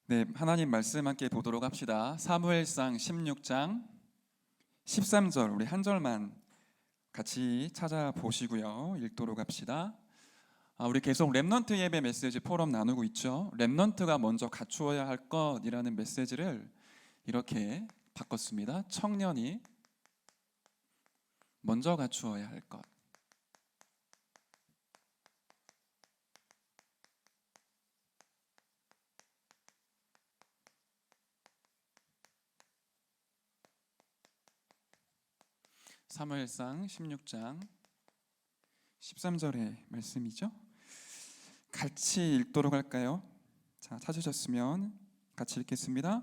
네, 하나님 말씀 함께 보도록 합시다. 사무엘상 16장 13절 우리 한 절만 같이 찾아보시고요. 읽도록 합시다. 우리 계속 렘넌트 예배 메시지 포럼 나누고 있죠. 렘넌트가 먼저 갖추어야 할 것이라는 메시지를 이렇게 바꿨습니다. 청년이 먼저 갖추어야 할 것. 사무엘상 16장 13절의 말씀이죠. 같이 읽도록 할까요? 자, 찾으셨으면 같이 읽겠습니다.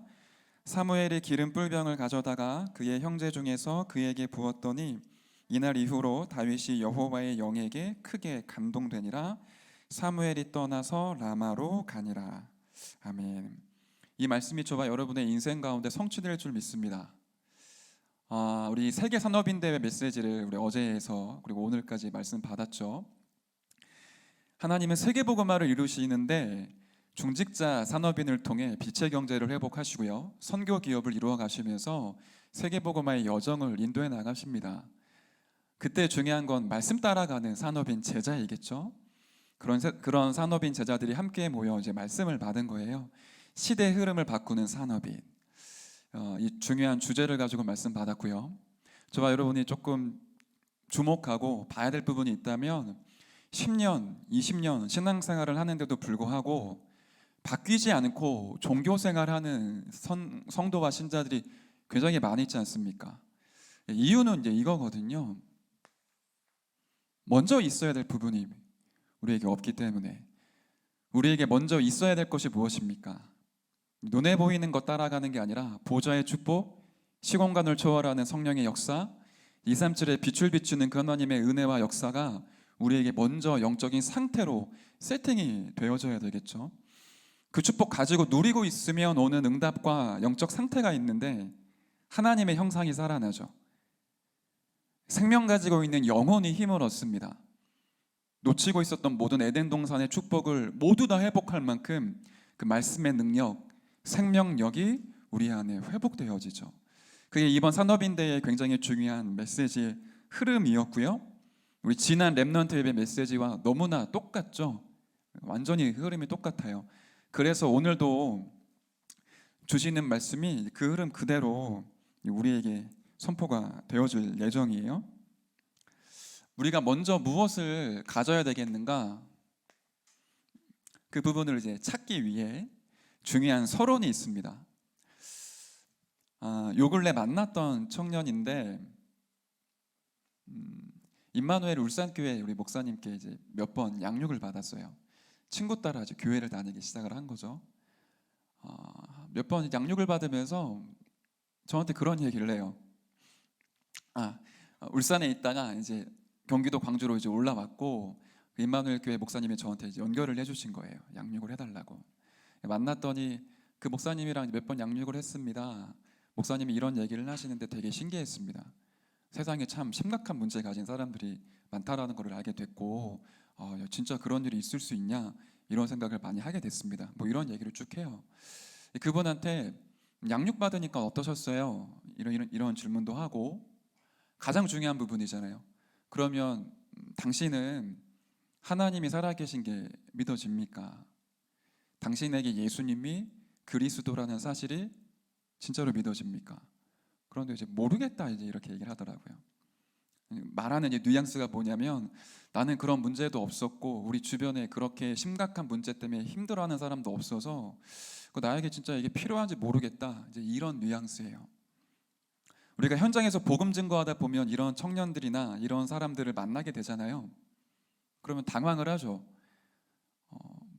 사무엘이 기름 뿔병을 가져다가 그의 형제 중에서 그에게 부었더니 이날 이후로 다윗이 여호와의 영에게 크게 감동되니라. 사무엘이 떠나서 라마로 가니라. 아멘. 이 말씀이 저와 여러분의 인생 가운데 성취될 줄 믿습니다. 우리 세계 산업인대회 메시지를 우리 어제에서 그리고 오늘까지 말씀 받았죠. 하나님은 세계복음화를 이루시는데 중직자 산업인을 통해 빛의 경제를 회복하시고요, 선교 기업을 이루어 가시면서 세계복음화의 여정을 인도해 나가십니다. 그때 중요한 건 말씀 따라가는 산업인 제자이겠죠. 그런 산업인 제자들이 함께 모여 이제 말씀을 받은 거예요. 시대 흐름을 바꾸는 산업인. 이 중요한 주제를 가지고 말씀 받았고요. 저와 여러분이 조금 주목하고 봐야 될 부분이 있다면 10년, 20년 신앙생활을 하는데도 불구하고 바뀌지 않고 종교생활하는 성도와 신자들이 굉장히 많이 있지 않습니까? 이유는 이제 이거거든요. 먼저 있어야 될 부분이 우리에게 없기 때문에. 우리에게 먼저 있어야 될 것이 무엇입니까? 눈에 보이는 것 따라가는 게 아니라 보좌의 축복, 시공간을 초월하는 성령의 역사, 237의 빛을 비추는 그 하나님의 은혜와 역사가 우리에게 먼저 영적인 상태로 세팅이 되어져야 되겠죠. 그 축복 가지고 누리고 있으면 오는 응답과 영적 상태가 있는데 하나님의 형상이 살아나죠. 생명 가지고 있는 영혼이 힘을 얻습니다. 놓치고 있었던 모든 에덴 동산의 축복을 모두 다 회복할 만큼 그 말씀의 능력, 생명력이 우리 안에 회복되어지죠. 그게 이번 산업인대의 굉장히 중요한 메시지의 흐름이었고요. 우리 지난 렘넌트 예배 메시지와 너무나 똑같죠. 완전히 흐름이 똑같아요. 그래서 오늘도 주시는 말씀이 그 흐름 그대로 우리에게 선포가 되어질 예정이에요. 우리가 먼저 무엇을 가져야 되겠는가? 그 부분을 이제 찾기 위해 중요한 서론이 있습니다. 요 근래 만났던 청년인데 임마누엘 울산교회 우리 목사님께 이제 몇 번 양육을 받았어요. 친구 따라 이제 교회를 다니기 시작을 한 거죠. 몇 번 양육을 받으면서 저한테 그런 얘기를 해요. 울산에 있다가 이제 경기도 광주로 이제 올라왔고 임마누엘 교회 목사님이 저한테 이제 연결을 해주신 거예요. 양육을 해달라고. 만났더니 그 목사님이랑 몇 번 양육을 했습니다. 목사님이 이런 얘기를 하시는데 되게 신기했습니다. 세상에 참 심각한 문제 가진 사람들이 많다라는 걸 알게 됐고, 진짜 그런 일이 있을 수 있냐 이런 생각을 많이 하게 됐습니다. 뭐 이런 얘기를 쭉 해요. 그분한테 양육 받으니까 어떠셨어요? 이런 질문도 하고, 가장 중요한 부분이잖아요. 그러면 당신은 하나님이 살아계신 게 믿어집니까? 당신에게 예수님이 그리스도라는 사실이 진짜로 믿어집니까? 그런데 이제 모르겠다 이제 이렇게 얘기를 하더라고요. 말하는 이 뉘앙스가 뭐냐면 나는 그런 문제도 없었고 우리 주변에 그렇게 심각한 문제 때문에 힘들어하는 사람도 없어서 나에게 진짜 이게 필요한지 모르겠다, 이제 이런 뉘앙스예요. 우리가 현장에서 복음 증거하다 보면 이런 청년들이나 이런 사람들을 만나게 되잖아요. 그러면 당황을 하죠.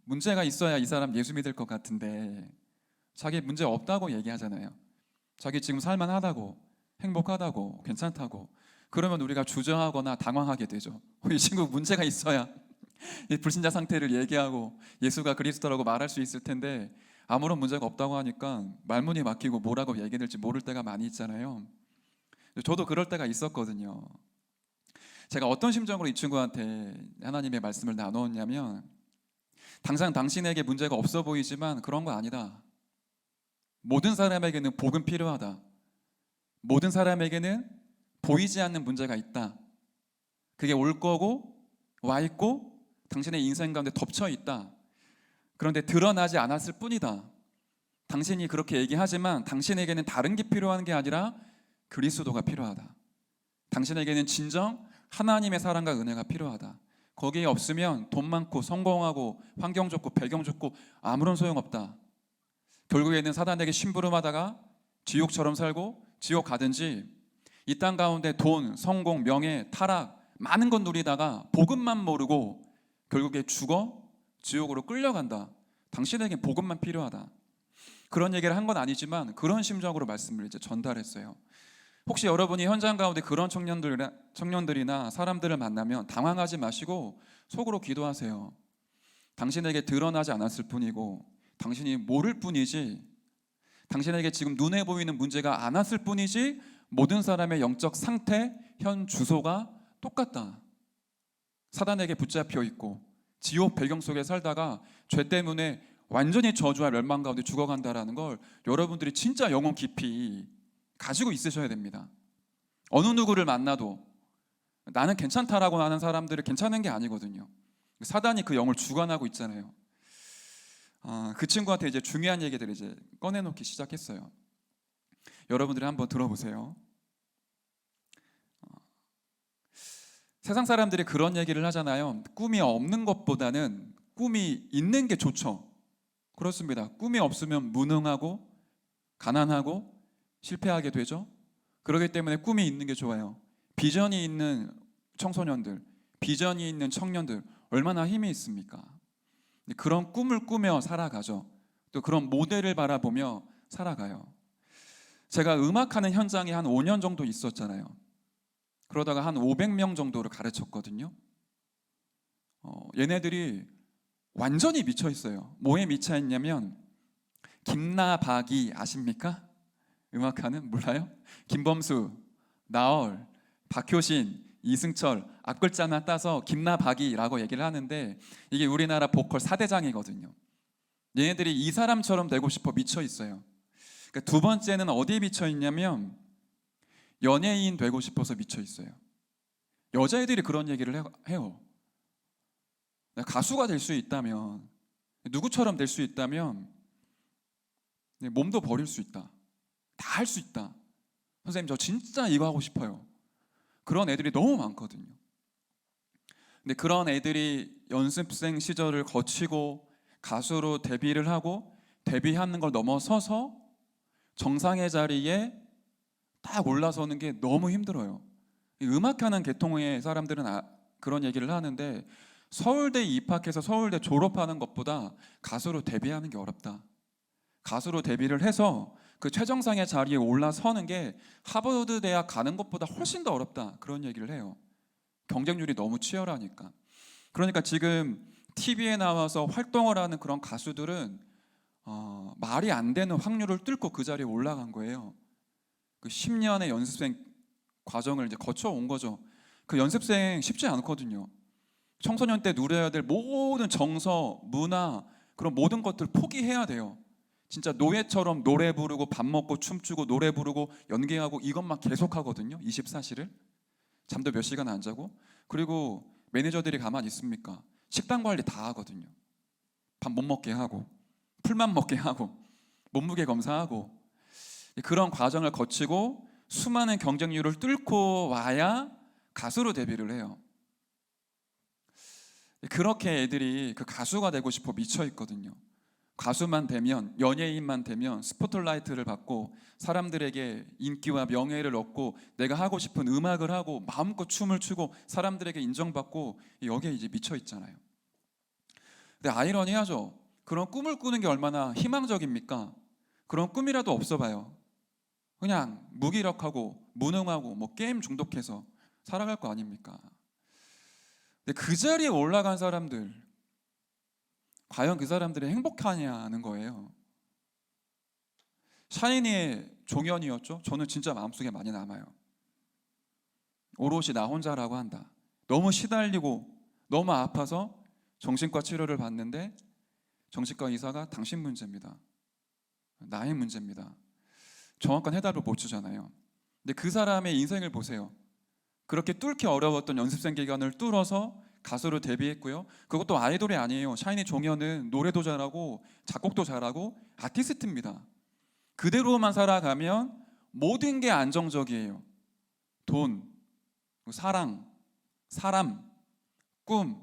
문제가 있어야 이 사람 예수 믿을 것 같은데 자기 문제 없다고 얘기하잖아요. 자기 지금 살만하다고, 행복하다고, 괜찮다고. 그러면 우리가 주저하거나 당황하게 되죠. 이 친구 문제가 있어야 이 불신자 상태를 얘기하고 예수가 그리스도라고 말할 수 있을 텐데 아무런 문제가 없다고 하니까 말문이 막히고 뭐라고 얘기해야 될지 모를 때가 많이 있잖아요. 저도 그럴 때가 있었거든요. 제가 어떤 심정으로 이 친구한테 하나님의 말씀을 나눴냐면, 당장 당신에게 문제가 없어 보이지만 그런 거 아니다. 모든 사람에게는 복은 필요하다. 모든 사람에게는 보이지 않는 문제가 있다. 그게 올 거고 와 있고 당신의 인생 가운데 덮쳐 있다. 그런데 드러나지 않았을 뿐이다. 당신이 그렇게 얘기하지만 당신에게는 다른 게 필요한 게 아니라 그리스도가 필요하다. 당신에게는 진정 하나님의 사랑과 은혜가 필요하다. 거기에 없으면 돈 많고 성공하고 환경 좋고 배경 좋고 아무런 소용없다. 결국에는 사단에게 심부름하다가 지옥처럼 살고 지옥 가든지 이 땅 가운데 돈, 성공, 명예, 타락 많은 건 누리다가 복음만 모르고 결국에 죽어 지옥으로 끌려간다. 당신에게 복음만 필요하다. 그런 얘기를 한 건 아니지만 그런 심정으로 말씀을 이제 전달했어요. 혹시 여러분이 현장 가운데 그런 청년들이나 사람들을 만나면 당황하지 마시고 속으로 기도하세요. 당신에게 드러나지 않았을 뿐이고 당신이 모를 뿐이지, 당신에게 지금 눈에 보이는 문제가 안 왔을 뿐이지 모든 사람의 영적 상태, 현 주소가 똑같다. 사단에게 붙잡혀 있고 지옥 배경 속에 살다가 죄 때문에 완전히 저주와 멸망 가운데 죽어간다라는 걸 여러분들이 진짜 영혼 깊이 가지고 있으셔야 됩니다. 어느 누구를 만나도 나는 괜찮다라고 하는 사람들을 괜찮은 게 아니거든요. 사단이 그 영을 주관하고 있잖아요. 그 친구한테 이제 중요한 얘기들을 이제 꺼내놓기 시작했어요. 여러분들이 한번 들어보세요. 세상 사람들이 그런 얘기를 하잖아요. 꿈이 없는 것보다는 꿈이 있는 게 좋죠. 그렇습니다. 꿈이 없으면 무능하고 가난하고 실패하게 되죠. 그렇기 때문에 꿈이 있는 게 좋아요. 비전이 있는 청소년들, 비전이 있는 청년들 얼마나 힘이 있습니까? 그런 꿈을 꾸며 살아가죠. 또 그런 모델을 바라보며 살아가요. 제가 음악하는 현장에 한 5년 정도 있었잖아요. 그러다가 한 500명 정도를 가르쳤거든요. 얘네들이 완전히 미쳐 있어요. 뭐에 미쳐 있냐면 김나박이 아십니까? 음악하는 몰라요? 김범수, 나얼, 박효신, 이승철 앞글자만 따서 김나박이라고 얘기를 하는데 이게 우리나라 보컬 4대장이거든요. 얘네들이 이 사람처럼 되고 싶어 미쳐 있어요. 그러니까 두 번째는 어디에 미쳐 있냐면 연예인 되고 싶어서 미쳐 있어요. 여자애들이 그런 얘기를 해요. 내가 가수가 될 수 있다면, 누구처럼 될 수 있다면 몸도 버릴 수 있다. 다 할 수 있다. 선생님 저 진짜 이거 하고 싶어요. 그런 애들이 너무 많거든요. 근데 그런 애들이 연습생 시절을 거치고 가수로 데뷔를 하고 데뷔하는 걸 넘어서서 정상의 자리에 딱 올라서는 게 너무 힘들어요. 음악하는 계통의 사람들은 그런 얘기를 하는데 서울대 입학해서 서울대 졸업하는 것보다 가수로 데뷔하는 게 어렵다. 가수로 데뷔를 해서 그 최정상의 자리에 올라서는 게 하버드 대학 가는 것보다 훨씬 더 어렵다. 그런 얘기를 해요. 경쟁률이 너무 치열하니까. 그러니까 지금 TV에 나와서 활동을 하는 그런 가수들은 말이 안 되는 확률을 뚫고 그 자리에 올라간 거예요. 그 10년의 연습생 과정을 이제 거쳐온 거죠. 그 연습생 쉽지 않거든요. 청소년 때 누려야 될 모든 정서, 문화, 그런 모든 것들 포기해야 돼요. 진짜 노예처럼 노래 부르고 밥 먹고 춤추고 노래 부르고 연기하고 이것만 계속 하거든요. 24시를. 잠도 몇 시간 안 자고. 그리고 매니저들이 가만히 있습니까? 식단 관리 다 하거든요. 밥 못 먹게 하고 풀만 먹게 하고 몸무게 검사하고 그런 과정을 거치고 수많은 경쟁률을 뚫고 와야 가수로 데뷔를 해요. 그렇게 애들이 그 가수가 되고 싶어 미쳐 있거든요. 가수만 되면, 연예인만 되면 스포트라이트를 받고 사람들에게 인기와 명예를 얻고 내가 하고 싶은 음악을 하고 마음껏 춤을 추고 사람들에게 인정받고 여기에 이제 미쳐 있잖아요. 근데 아이러니하죠. 그런 꿈을 꾸는 게 얼마나 희망적입니까? 그런 꿈이라도 없어 봐요. 그냥 무기력하고 무능하고 뭐 게임 중독해서 살아갈 거 아닙니까? 근데 그 자리에 올라간 사람들, 과연 그 사람들이 행복하냐는 거예요. 샤이니의 종현이었죠. 저는 진짜 마음속에 많이 남아요. 오롯이 나 혼자라고 한다. 너무 시달리고 너무 아파서 정신과 치료를 받는데 정신과 의사가 당신 문제입니다. 나의 문제입니다. 정확한 해답을 못 주잖아요. 근데 그 사람의 인생을 보세요. 그렇게 뚫기 어려웠던 연습생 기간을 뚫어서 가수로 데뷔했고요. 그것도 아이돌이 아니에요. 샤이니 종현은 노래도 잘하고 작곡도 잘하고 아티스트입니다. 그대로만 살아가면 모든 게 안정적이에요. 돈, 사랑, 사람, 꿈,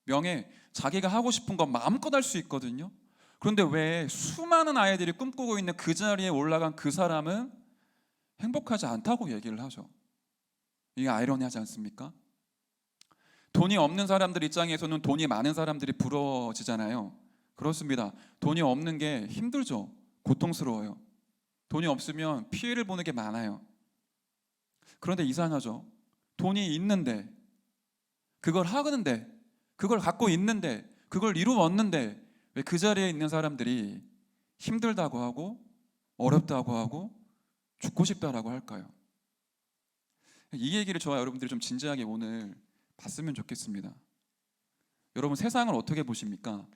명예, 자기가 하고 싶은 거 마음껏 할 수 있거든요. 그런데 왜 수많은 아이들이 꿈꾸고 있는 그 자리에 올라간 그 사람은 행복하지 않다고 얘기를 하죠. 이게 아이러니하지 않습니까? 돈이 없는 사람들 입장에서는 돈이 많은 사람들이 부러워지잖아요. 그렇습니다. 돈이 없는 게 힘들죠. 고통스러워요. 돈이 없으면 피해를 보는 게 많아요. 그런데 이상하죠. 돈이 있는데, 그걸 하는데, 그걸 갖고 있는데, 그걸 이루었는데 왜 그 자리에 있는 사람들이 힘들다고 하고 어렵다고 하고 죽고 싶다라고 할까요? 이 얘기를 저와 여러분들이 좀 진지하게 오늘 봤으면 좋겠습니다. 여러분, 세상을 어떻게 보십니까?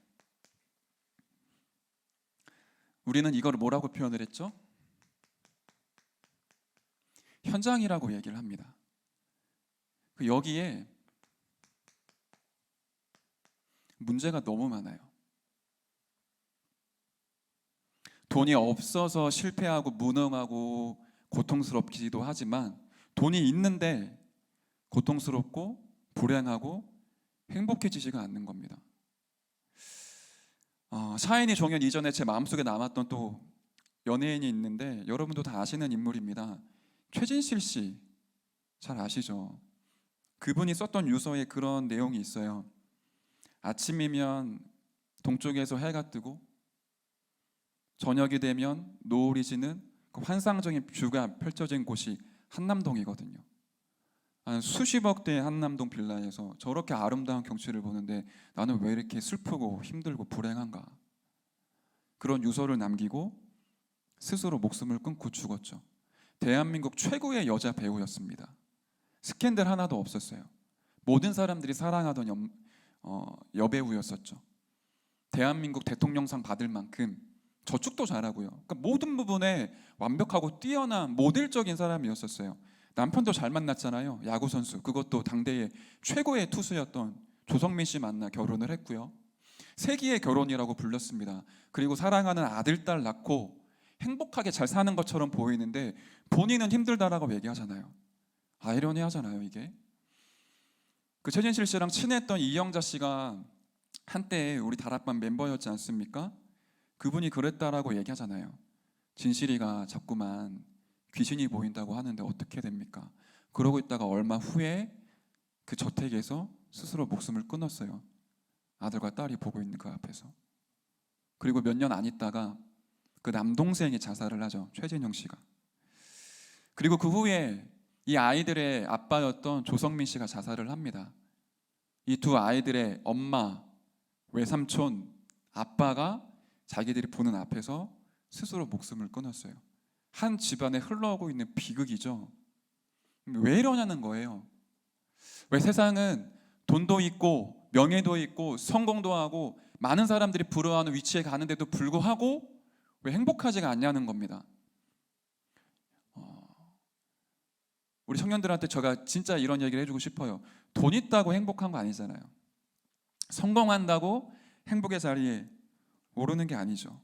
우리는 이걸 뭐라고 표현을 했죠? 현장이라고 얘기를 합니다. 여기에 문제가 너무 많아요. 돈이 없어서 실패하고 무능하고 고통스럽기도 하지만 돈이 있는데 고통스럽고 불행하고 행복해지지가 않는 겁니다. 샤이니 종현 이전에 제 마음속에 남았던 또 연예인이 있는데 여러분도 다 아시는 인물입니다. 최진실 씨 잘 아시죠? 그분이 썼던 유서에 그런 내용이 있어요. 아침이면 동쪽에서 해가 뜨고 저녁이 되면 노을이 지는 그 환상적인 뷰가 펼쳐진 곳이 한남동이거든요. 한 수십억 대의 한남동 빌라에서 저렇게 아름다운 경치를 보는데 나는 왜 이렇게 슬프고 힘들고 불행한가? 그런 유서를 남기고 스스로 목숨을 끊고 죽었죠. 대한민국 최고의 여자 배우였습니다. 스캔들 하나도 없었어요. 모든 사람들이 사랑하던 여배우였었죠. 대한민국 대통령상 받을 만큼 저축도 잘하고요. 그러니까 모든 부분에 완벽하고 뛰어난 모델적인 사람이었었어요. 남편도 잘 만났잖아요. 야구 선수. 그것도 당대의 최고의 투수였던 조성민 씨 만나 결혼을 했고요. 세기의 결혼이라고 불렀습니다. 그리고 사랑하는 아들, 딸 낳고 행복하게 잘 사는 것처럼 보이는데 본인은 힘들다라고 얘기하잖아요. 아이러니하잖아요, 이게. 그 최진실 씨랑 친했던 이영자 씨가 한때 우리 다락방 멤버였지 않습니까? 그분이 그랬다라고 얘기하잖아요. 진실이가 자꾸만 귀신이 보인다고 하는데 어떻게 됩니까? 그러고 있다가 얼마 후에 그 저택에서 스스로 목숨을 끊었어요. 아들과 딸이 보고 있는 그 앞에서. 그리고 몇 년 안 있다가 그 남동생이 자살을 하죠. 최진영 씨가. 그리고 그 후에 이 아이들의 아빠였던 조성민 씨가 자살을 합니다. 이 두 아이들의 엄마, 외삼촌, 아빠가 자기들이 보는 앞에서 스스로 목숨을 끊었어요. 한 집안에 흘러오고 있는 비극이죠. 왜 이러냐는 거예요. 왜 세상은 돈도 있고 명예도 있고 성공도 하고 많은 사람들이 부러워하는 위치에 가는데도 불구하고 왜 행복하지가 않냐는 겁니다. 우리 청년들한테 제가 진짜 이런 얘기를 해주고 싶어요. 돈 있다고 행복한 거 아니잖아요. 성공한다고 행복의 자리에 오르는 게 아니죠.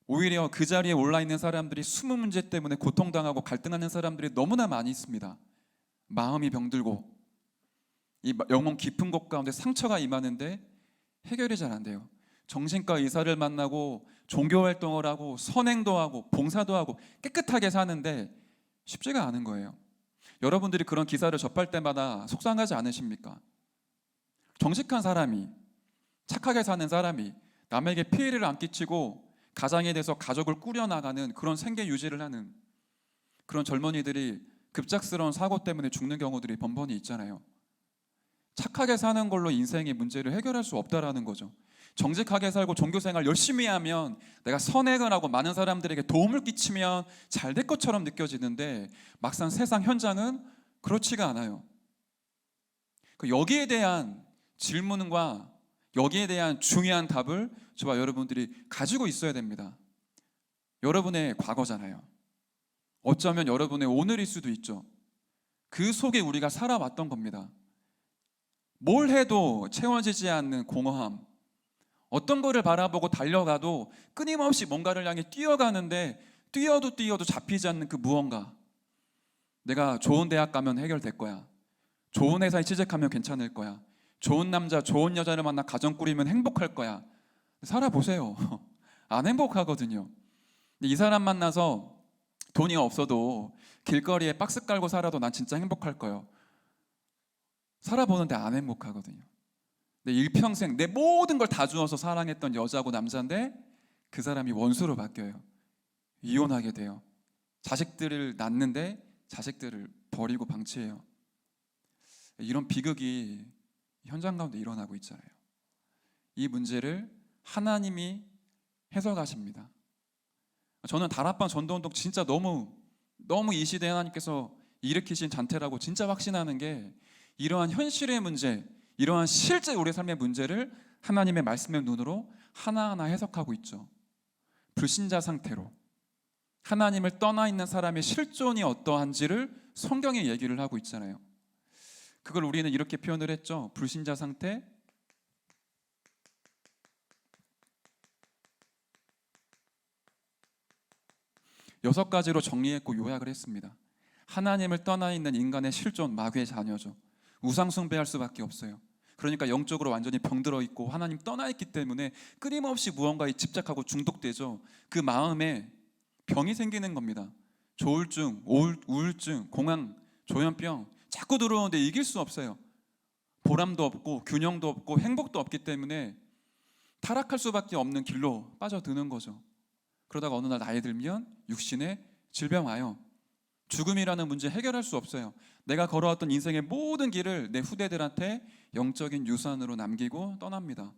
오히려 그 자리에 올라 있는 사람들이 숨은 문제 때문에 고통당하고 갈등하는 사람들이 너무나 많이 있습니다. 마음이 병들고 이 영혼 깊은 곳 가운데 상처가 임하는데 해결이 잘 안 돼요. 정신과 의사를 만나고 종교 활동을 하고 선행도 하고 봉사도 하고 깨끗하게 사는데 쉽지가 않은 거예요. 여러분들이 그런 기사를 접할 때마다 속상하지 않으십니까? 정직한 사람이, 착하게 사는 사람이 남에게 피해를 안 끼치고 가장에 대해서 가족을 꾸려나가는 그런 생계 유지를 하는 그런 젊은이들이 급작스러운 사고 때문에 죽는 경우들이 번번이 있잖아요. 착하게 사는 걸로 인생의 문제를 해결할 수 없다라는 거죠. 정직하게 살고 종교생활 열심히 하면 내가 선행을 하고 많은 사람들에게 도움을 끼치면 잘 될 것처럼 느껴지는데 막상 세상 현장은 그렇지가 않아요. 여기에 대한 질문과 여기에 대한 중요한 답을 저와 여러분들이 가지고 있어야 됩니다. 여러분의 과거잖아요. 어쩌면 여러분의 오늘일 수도 있죠. 그 속에 우리가 살아왔던 겁니다. 뭘 해도 채워지지 않는 공허함, 어떤 거를 바라보고 달려가도 끊임없이 뭔가를 향해 뛰어가는데 뛰어도 잡히지 않는 그 무언가. 내가 좋은 대학 가면 해결될 거야. 좋은 회사에 취직하면 괜찮을 거야. 좋은 남자, 좋은 여자를 만나 가정 꾸리면 행복할 거야. 살아보세요. 안 행복하거든요. 이 사람 만나서 돈이 없어도 길거리에 박스 깔고 살아도 난 진짜 행복할 거예요. 살아보는데 안 행복하거든요. 내 일평생 내 모든 걸 다 주어서 사랑했던 여자고 남자인데 그 사람이 원수로 바뀌어요. 이혼하게 돼요. 자식들을 낳는데 자식들을 버리고 방치해요. 이런 비극이 현장 가운데 일어나고 있잖아요. 이 문제를 하나님이 해석하십니다. 저는 다락방 전도운동 진짜 너무 이 시대에 하나님께서 일으키신 잔태라고 진짜 확신하는 게, 이러한 현실의 문제, 이러한 실제 우리 삶의 문제를 하나님의 말씀의 눈으로 하나하나 해석하고 있죠. 불신자 상태로 하나님을 떠나 있는 사람의 실존이 어떠한지를 성경에 얘기를 하고 있잖아요. 그걸 우리는 이렇게 표현을 했죠. 불신자 상태, 6가지로 정리했고 요약을 했습니다. 하나님을 떠나 있는 인간의 실존, 마귀의 자녀죠. 우상 숭배할 수밖에 없어요. 그러니까 영적으로 완전히 병들어 있고 하나님 떠나 있기 때문에 끊임없이 무언가에 집착하고 중독되죠. 그 마음에 병이 생기는 겁니다. 조울증, 우울증, 공황, 조현병 자꾸 들어오는데 이길 수 없어요. 보람도 없고 균형도 없고 행복도 없기 때문에 타락할 수밖에 없는 길로 빠져드는 거죠. 그러다가 어느 날 나이 들면 육신에 질병 와요. 죽음이라는 문제 해결할 수 없어요. 내가 걸어왔던 인생의 모든 길을 내 후대들한테 영적인 유산으로 남기고 떠납니다.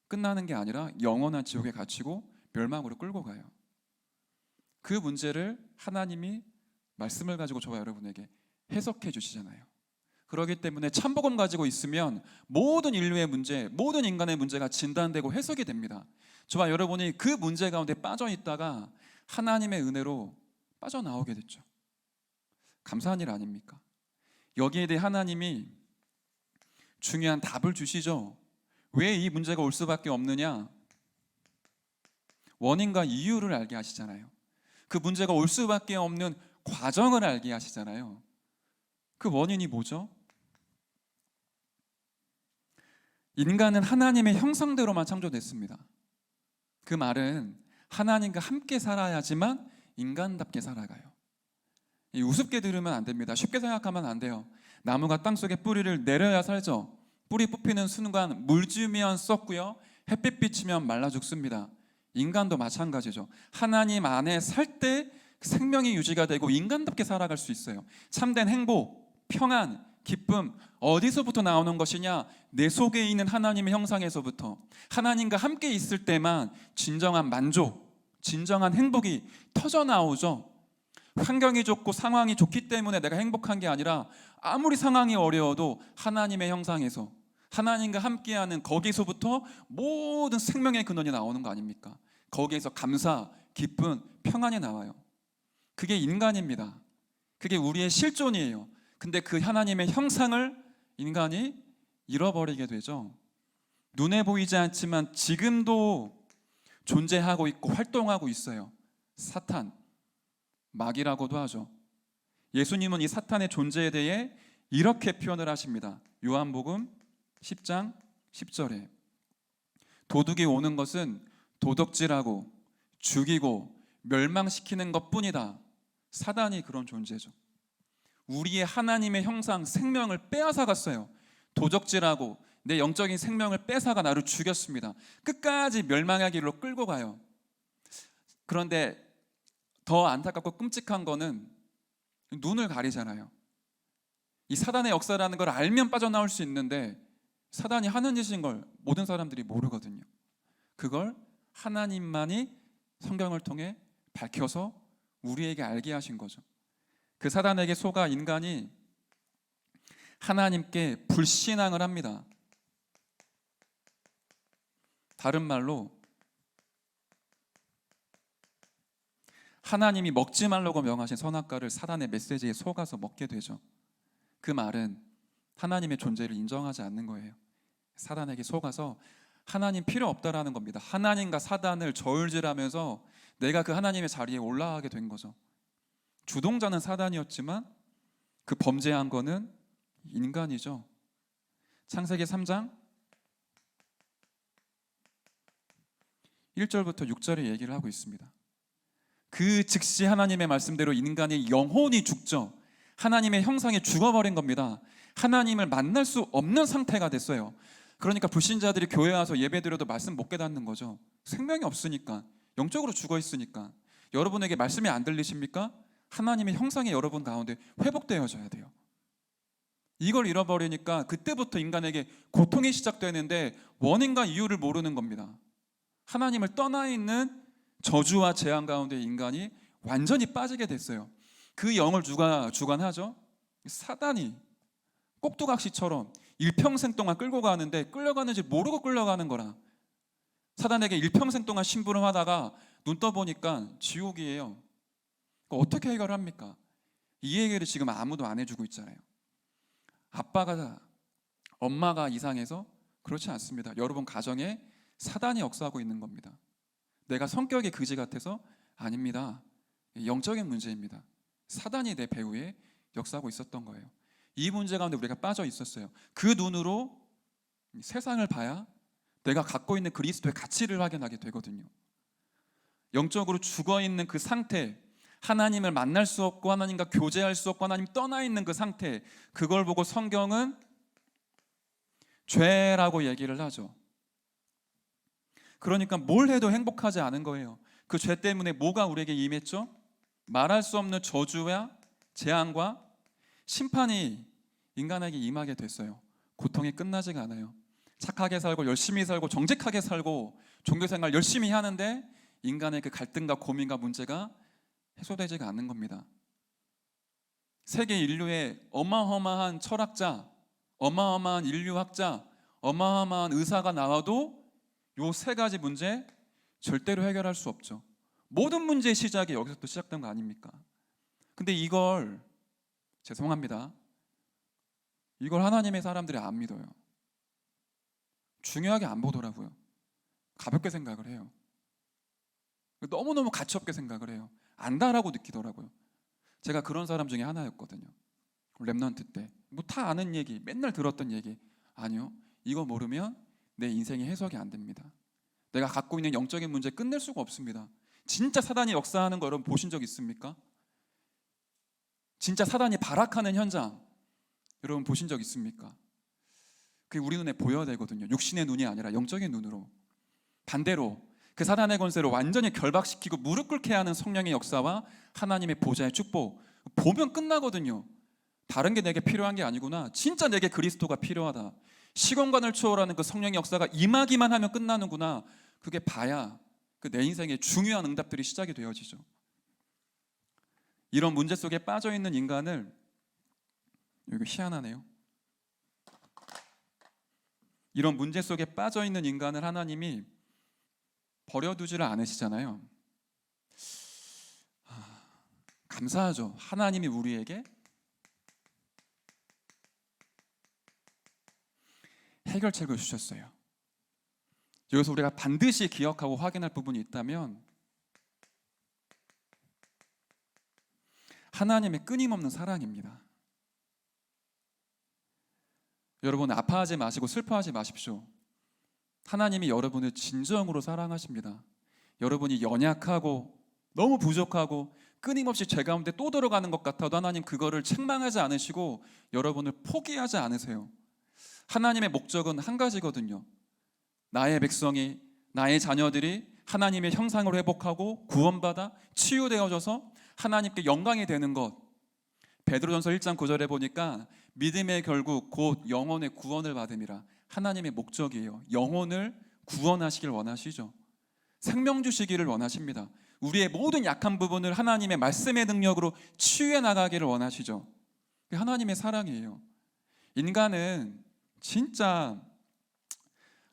끝나는 게 아니라 영원한 지옥에 갇히고 멸망으로 끌고 가요. 그 문제를 하나님이 말씀을 가지고 저와 여러분에게 해석해 주시잖아요. 그렇기 때문에 참복음 가지고 있으면 모든 인류의 문제, 모든 인간의 문제가 진단되고 해석이 됩니다. 저와 여러분이 그 문제 가운데 빠져 있다가 하나님의 은혜로 빠져나오게 됐죠. 감사한 일 아닙니까? 여기에 대해 하나님이 중요한 답을 주시죠. 왜 이 문제가 올 수밖에 없느냐? 원인과 이유를 알게 하시잖아요. 그 문제가 올 수밖에 없는 과정을 알게 하시잖아요. 그 원인이 뭐죠? 인간은 하나님의 형상대로만 창조됐습니다. 그 말은 하나님과 함께 살아야지만 인간답게 살아가요. 우습게 들으면 안 됩니다. 쉽게 생각하면 안 돼요. 나무가 땅속에 뿌리를 내려야 살죠. 뿌리 뽑히는 순간 물주면 썩고요, 햇빛 비치면 말라 죽습니다. 인간도 마찬가지죠. 하나님 안에 살 때 생명이 유지가 되고 인간답게 살아갈 수 있어요. 참된 행복, 평안, 기쁨 어디서부터 나오는 것이냐? 내 속에 있는 하나님의 형상에서부터. 하나님과 함께 있을 때만 진정한 만족, 진정한 행복이 터져 나오죠. 환경이 좋고 상황이 좋기 때문에 내가 행복한 게 아니라 아무리 상황이 어려워도 하나님의 형상에서, 하나님과 함께하는 거기서부터 모든 생명의 근원이 나오는 거 아닙니까? 거기에서 감사, 기쁨, 평안이 나와요. 그게 인간입니다. 그게 우리의 실존이에요. 근데 그 하나님의 형상을 인간이 잃어버리게 되죠. 눈에 보이지 않지만 지금도 존재하고 있고 활동하고 있어요. 사탄, 마귀라고도 하죠. 예수님은 이 사탄의 존재에 대해 이렇게 표현을 하십니다. 요한복음 10장 10절에 도둑이 오는 것은 도둑질하고 죽이고 멸망시키는 것뿐이다. 사단이 그런 존재죠. 우리의 하나님의 형상, 생명을 빼앗아갔어요. 도적질하고 내 영적인 생명을 뺏어가 나를 죽였습니다. 끝까지 멸망의 길로 끌고 가요. 그런데 더 안타깝고 끔찍한 거는 눈을 가리잖아요. 이 사단의 역사라는 걸 알면 빠져나올 수 있는데 사단이 하는 짓인 걸 모든 사람들이 모르거든요. 그걸 하나님만이 성경을 통해 밝혀서 우리에게 알게 하신 거죠. 그 사단에게 속아 인간이 하나님께 불신앙을 합니다. 다른 말로 하나님이 먹지 말라고 명하신 선악과를 사단의 메시지에 속아서 먹게 되죠. 그 말은 하나님의 존재를 인정하지 않는 거예요. 사단에게 속아서 하나님 필요 없다라는 겁니다. 하나님과 사단을 저울질하면서 내가 그 하나님의 자리에 올라가게 된 거죠. 주동자는 사단이었지만 그 범죄한 거는 인간이죠. 창세기 3장 1절부터 6절의 얘기를 하고 있습니다. 그 즉시 하나님의 말씀대로 인간의 영혼이 죽죠. 하나님의 형상에 죽어버린 겁니다. 하나님을 만날 수 없는 상태가 됐어요. 그러니까 불신자들이 교회 와서 예배드려도 말씀 못 깨닫는 거죠. 생명이 없으니까, 영적으로 죽어 있으니까. 여러분에게 말씀이 안 들리십니까? 하나님의 형상이 여러분 가운데 회복되어져야 돼요. 이걸 잃어버리니까 그때부터 인간에게 고통이 시작되는데 원인과 이유를 모르는 겁니다. 하나님을 떠나 있는 저주와 재앙 가운데 인간이 완전히 빠지게 됐어요. 그 영을 누가 주관하죠? 사단이 꼭두각시처럼 일평생 동안 끌고 가는데 끌려가는지 모르고 끌려가는 거라. 사단에게 일평생 동안 심부름하다가 눈 떠보니까 지옥이에요. 어떻게 해결합니까? 이 얘기를 지금 아무도 안 해주고 있잖아요. 아빠가, 엄마가 이상해서? 그렇지 않습니다. 여러분 가정에 사단이 역사하고 있는 겁니다. 내가 성격이 그지 같아서? 아닙니다. 영적인 문제입니다. 사단이 내 배후에 역사하고 있었던 거예요. 이 문제 가운데 우리가 빠져 있었어요. 그 눈으로 세상을 봐야 내가 갖고 있는 그리스도의 가치를 확인하게 되거든요. 영적으로 죽어있는 그 상태, 하나님을 만날 수 없고 하나님과 교제할 수 없고 하나님 떠나 있는 그 상태, 그걸 보고 성경은 죄라고 얘기를 하죠. 그러니까 뭘 해도 행복하지 않은 거예요. 그 죄 때문에 뭐가 우리에게 임했죠? 말할 수 없는 저주와 재앙과 심판이 인간에게 임하게 됐어요. 고통이 끝나지가 않아요. 착하게 살고 열심히 살고 정직하게 살고 종교생활 열심히 하는데 인간의 그 갈등과 고민과 문제가 해소되지가 않는 겁니다. 세계 인류의 어마어마한 철학자, 어마어마한 인류학자, 어마어마한 의사가 나와도 요 세 가지 문제 절대로 해결할 수 없죠. 모든 문제의 시작이 여기서부터 시작된 거 아닙니까? 근데 이걸, 죄송합니다, 이걸 하나님의 사람들이 안 믿어요. 중요하게 안 보더라고요. 가볍게 생각을 해요. 너무너무 가치없게 생각을 해요. 안다라고 느끼더라고요. 제가 그런 사람 중에 하나였거든요. 랩넌트 때 뭐 다 아는 얘기, 맨날 들었던 얘기. 아니요, 이거 모르면 내 인생이 해석이 안 됩니다. 내가 갖고 있는 영적인 문제 끝낼 수가 없습니다. 진짜 사단이 역사하는 거 여러분 보신 적 있습니까? 진짜 사단이 발악하는 현장 여러분 보신 적 있습니까? 그게 우리 눈에 보여야 되거든요. 육신의 눈이 아니라 영적인 눈으로. 반대로 그 사단의 권세로 완전히 결박시키고 무릎 꿇게 하는 성령의 역사와 하나님의 보좌의 축복 보면 끝나거든요. 다른 게 내게 필요한 게 아니구나. 진짜 내게 그리스도가 필요하다. 시공간을 초월하는 그 성령의 역사가 임하기만 하면 끝나는구나. 그게 봐야 그 내 인생의 중요한 응답들이 시작이 되어지죠. 이런 문제 속에 빠져 있는 인간을, 이거 희한하네요. 이런 문제 속에 빠져 있는 인간을 하나님이 버려두지를 않으시잖아요. 감사하죠. 하나님이 우리에게 해결책을 주셨어요. 여기서 우리가 반드시 기억하고 확인할 부분이 있다면 하나님의 끊임없는 사랑입니다. 여러분 아파하지 마시고 슬퍼하지 마십시오. 하나님이 여러분을 진정으로 사랑하십니다. 여러분이 연약하고 너무 부족하고 끊임없이 죄 가운데 또 들어가는 것 같아도 하나님 그거를 책망하지 않으시고 여러분을 포기하지 않으세요. 하나님의 목적은 한 가지거든요. 나의 백성이, 나의 자녀들이 하나님의 형상을 회복하고 구원받아 치유되어져서 하나님께 영광이 되는 것. 베드로전서 1장 9절에 보니까 믿음의 결국 곧 영혼의 구원을 받음이라. 하나님의 목적이에요. 영혼을 구원하시길 원하시죠. 생명 주시기를 원하십니다. 우리의 모든 약한 부분을 하나님의 말씀의 능력으로 치유해 나가기를 원하시죠. 그게 하나님의 사랑이에요. 인간은 진짜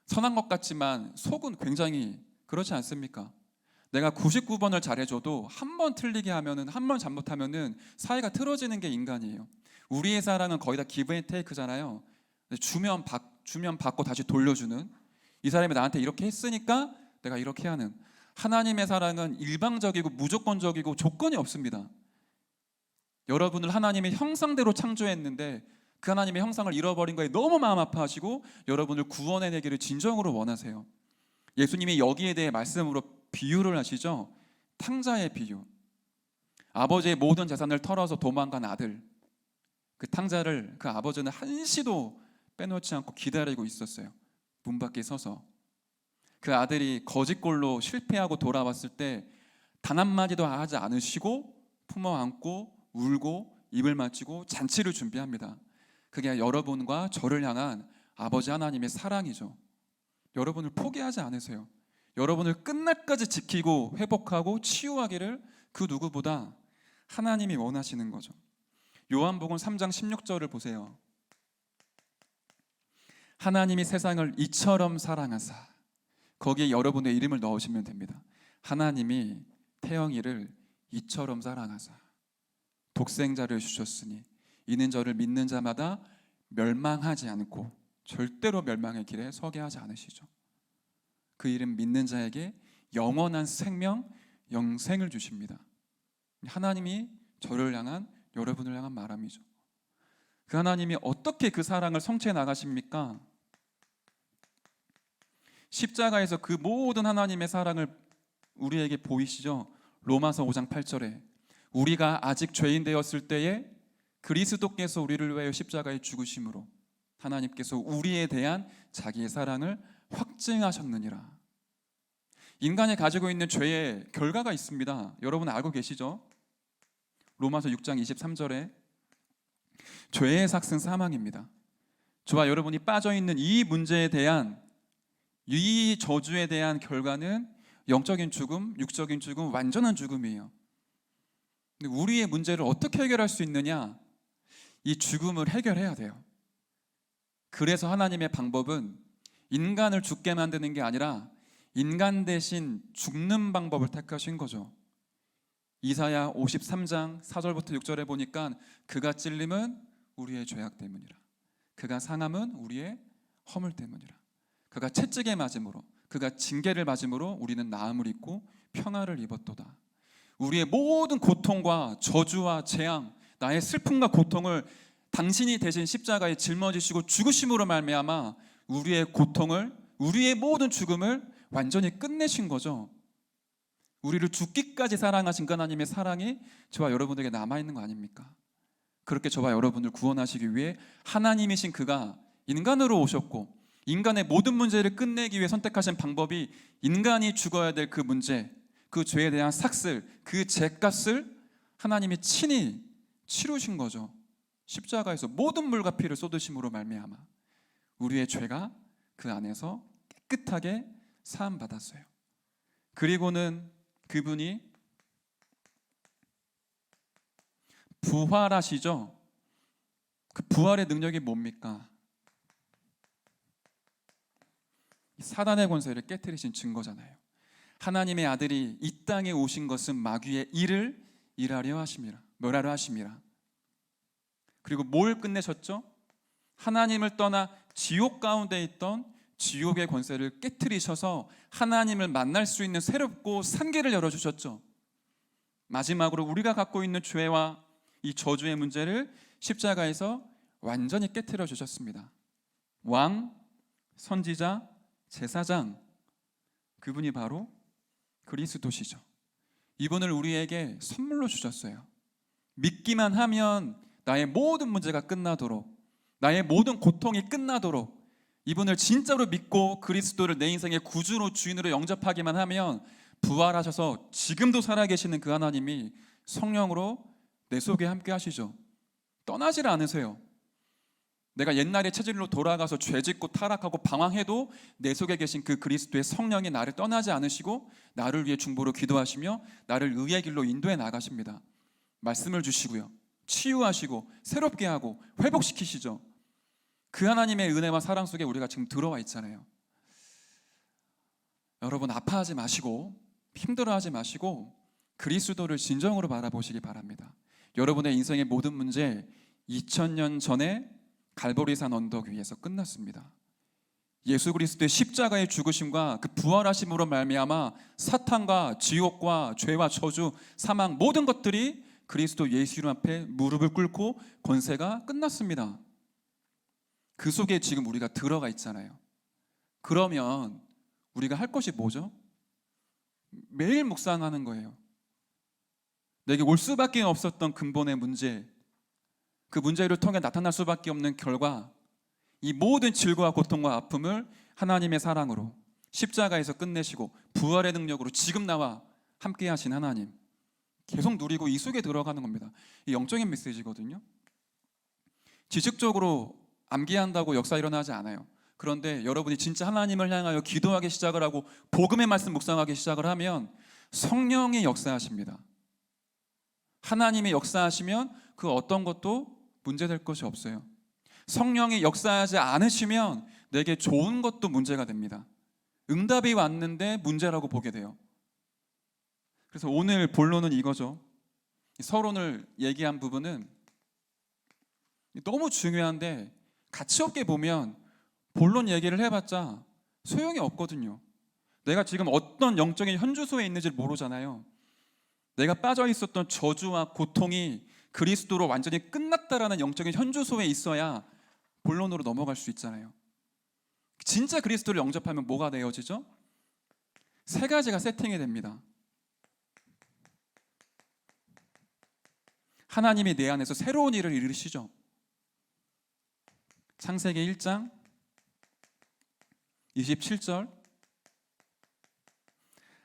선한 것 같지만 속은 굉장히 그렇지 않습니까? 내가 99번을 잘해줘도 한 번 틀리게 하면은, 한 번 잘못하면은 사이가 틀어지는 게 인간이에요. 우리의 사랑은 거의 다 기브 앤 테이크잖아요. 주면 받고 다시 돌려주는, 이 사람이 나한테 이렇게 했으니까 내가 이렇게 하는. 하나님의 사랑은 일방적이고 무조건적이고 조건이 없습니다. 여러분을 하나님의 형상대로 창조했는데 그 하나님의 형상을 잃어버린 거에 너무 마음 아파하시고 여러분을 구원해내기를 진정으로 원하세요. 예수님이 여기에 대해 말씀으로 비유를 하시죠. 탕자의 비유. 아버지의 모든 재산을 털어서 도망간 아들, 그 탕자를 그 아버지는 한시도 빼놓지 않고 기다리고 있었어요. 문 밖에 서서. 그 아들이 거짓골로 실패하고 돌아왔을 때 단 한마디도 하지 않으시고 품어 안고 울고 입을 맞추고 잔치를 준비합니다. 그게 여러분과 저를 향한 아버지 하나님의 사랑이죠. 여러분을 포기하지 않으세요. 여러분을 끝날까지 지키고 회복하고 치유하기를 그 누구보다 하나님이 원하시는 거죠. 요한복음 3장 16절을 보세요. 하나님이 세상을 이처럼 사랑하사, 거기에 여러분의 이름을 넣으시면 됩니다. 하나님이 태영이를 이처럼 사랑하사 독생자를 주셨으니 이는 저를 믿는 자마다 멸망하지 않고 절대로 멸망의 길에 서게 하지 않으시죠. 그 이름 믿는 자에게 영원한 생명, 영생을 주십니다. 하나님이 저를 향한, 여러분을 향한 말함이죠. 그 하나님이 어떻게 그 사랑을 성취해 나가십니까? 십자가에서 그 모든 하나님의 사랑을 우리에게 보이시죠. 로마서 5장 8절에 우리가 아직 죄인 되었을 때에 그리스도께서 우리를 위하여 십자가에 죽으심으로 하나님께서 우리에 대한 자기의 사랑을 확증하셨느니라. 인간이 가지고 있는 죄의 결과가 있습니다. 여러분 알고 계시죠? 로마서 6장 23절에 죄의 삭은 사망입니다. 저와 여러분이 빠져있는 이 문제에 대한, 이 저주에 대한 결과는 영적인 죽음, 육적인 죽음, 완전한 죽음이에요. 근데 우리의 문제를 어떻게 해결할 수 있느냐? 이 죽음을 해결해야 돼요. 그래서 하나님의 방법은 인간을 죽게 만드는 게 아니라 인간 대신 죽는 방법을 택하신 거죠. 이사야 53장 4절부터 6절에 보니까 그가 찔림은 우리의 죄악 때문이라, 그가 상함은 우리의 허물 때문이라, 그가 채찍에 맞음으로, 그가 징계를 맞음으로 우리는 나음을 입고 평화를 입었도다. 우리의 모든 고통과 저주와 재앙, 나의 슬픔과 고통을 당신이 대신 십자가에 짊어지시고 죽으심으로 말미암아 우리의 고통을, 우리의 모든 죽음을 완전히 끝내신 거죠. 우리를 죽기까지 사랑하신 그 하나님의 사랑이 저와 여러분에게 남아있는 거 아닙니까? 그렇게 저와 여러분을 구원하시기 위해 하나님이신 그가 인간으로 오셨고, 인간의 모든 문제를 끝내기 위해 선택하신 방법이 인간이 죽어야 될 그 문제, 그 죄에 대한 삭슬, 그 죄값을 하나님이 친히 치루신 거죠. 십자가에서 모든 물과 피를 쏟으심으로 말미암아 우리의 죄가 그 안에서 깨끗하게 사함 받았어요. 그리고는 그분이 부활하시죠. 그 부활의 능력이 뭡니까? 사단의 권세를 깨뜨리신 증거잖아요. 하나님의 아들이 이 땅에 오신 것은 마귀의 일을 일하려 하심이라, 멸하려 하심이라. 그리고 뭘 끝내셨죠? 하나님을 떠나 지옥 가운데 있던 지옥의 권세를 깨뜨리셔서 하나님을 만날 수 있는 새롭고 산 길을 열어주셨죠. 마지막으로 우리가 갖고 있는 죄와 이 저주의 문제를 십자가에서 완전히 깨뜨려 주셨습니다. 왕, 선지자, 제사장, 그분이 바로 그리스도시죠. 이분을 우리에게 선물로 주셨어요. 믿기만 하면 나의 모든 문제가 끝나도록, 나의 모든 고통이 끝나도록, 이분을 진짜로 믿고 그리스도를 내 인생의 구주로, 주인으로 영접하기만 하면 부활하셔서 지금도 살아계시는 그 하나님이 성령으로 내 속에 함께 하시죠. 떠나질 않으세요. 내가 옛날의 체질로 돌아가서 죄짓고 타락하고 방황해도 내 속에 계신 그 그리스도의 성령이 나를 떠나지 않으시고 나를 위해 중보로 기도하시며 나를 의의 길로 인도해 나가십니다. 말씀을 주시고요, 치유하시고 새롭게 하고 회복시키시죠. 그 하나님의 은혜와 사랑 속에 우리가 지금 들어와 있잖아요. 여러분, 아파하지 마시고 힘들어하지 마시고 그리스도를 진정으로 바라보시기 바랍니다. 여러분의 인생의 모든 문제 2000년 전에 갈보리산 언덕 위에서 끝났습니다. 예수 그리스도의 십자가의 죽으심과 그 부활하심으로 말미암아 사탄과 지옥과 죄와 저주, 사망 모든 것들이 그리스도 예수 이름 앞에 무릎을 꿇고 권세가 끝났습니다. 그 속에 지금 우리가 들어가 있잖아요. 그러면 우리가 할 것이 뭐죠? 매일 묵상하는 거예요. 내게 올 수밖에 없었던 근본의 문제, 그 문제를 통해 나타날 수밖에 없는 결과, 이 모든 질고와 고통과 아픔을 하나님의 사랑으로 십자가에서 끝내시고 부활의 능력으로 지금 나와 함께 하신 하나님 계속 누리고 이 속에 들어가는 겁니다. 이 영적인 메시지거든요. 지식적으로 암기한다고 역사 일어나지 않아요. 그런데 여러분이 진짜 하나님을 향하여 기도하기 시작을 하고 복음의 말씀 묵상하기 시작을 하면 성령이 역사하십니다. 하나님이 역사하시면 그 어떤 것도 문제될 것이 없어요. 성령이 역사하지 않으시면 내게 좋은 것도 문제가 됩니다. 응답이 왔는데 문제라고 보게 돼요. 그래서 오늘 본론은 이거죠. 서론을 얘기한 부분은 너무 중요한데 가치 없게 보면 본론 얘기를 해봤자 소용이 없거든요. 내가 지금 어떤 영적인 현주소에 있는지 모르잖아요. 내가 빠져 있었던 저주와 고통이 그리스도로 완전히 끝났다라는 영적인 현주소에 있어야 본론으로 넘어갈 수 있잖아요. 진짜 그리스도를 영접하면 뭐가 되어지죠? 세 가지가 세팅이 됩니다. 하나님이 내 안에서 새로운 일을 이루시죠. 창세기 1장 27절,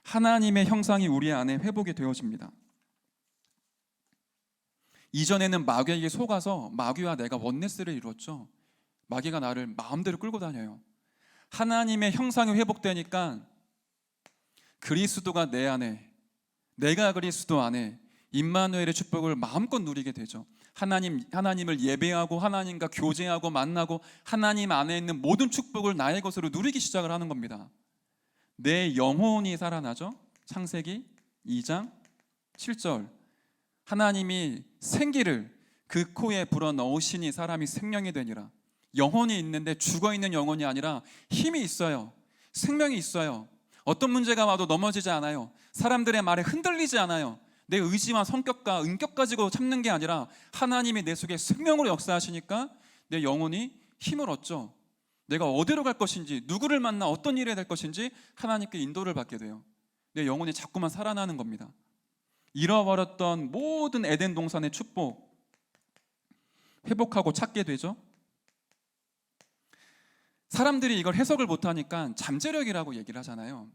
하나님의 형상이 우리 안에 회복이 되어집니다. 이전에는 마귀에게 속아서 마귀와 내가 원네스를 이루었죠. 마귀가 나를 마음대로 끌고 다녀요. 하나님의 형상이 회복되니까 그리스도가 내 안에, 내가 그리스도 안에 임마누엘의 축복을 마음껏 누리게 되죠. 하나님을 예배하고 하나님과 교제하고 만나고 하나님 안에 있는 모든 축복을 나의 것으로 누리기 시작을 하는 겁니다. 내 영혼이 살아나죠. 창세기 2장 7절, 하나님이 생기를 그 코에 불어넣으시니 사람이 생명이 되니라. 영혼이 있는데 죽어있는 영혼이 아니라 힘이 있어요. 생명이 있어요. 어떤 문제가 와도 넘어지지 않아요. 사람들의 말에 흔들리지 않아요. 내 의지와 성격과 인격 가지고 참는 게 아니라 하나님이 내 속에 생명으로 역사하시니까 내 영혼이 힘을 얻죠. 내가 어디로 갈 것인지, 누구를 만나 어떤 일을 해야 될 것인지 하나님께 인도를 받게 돼요. 내 영혼이 자꾸만 살아나는 겁니다. 잃어버렸던 모든 에덴 동산의 축복 회복하고 찾게 되죠. 사람들이 이걸 해석을 못하니까 잠재력이라고 얘기를 하잖아요.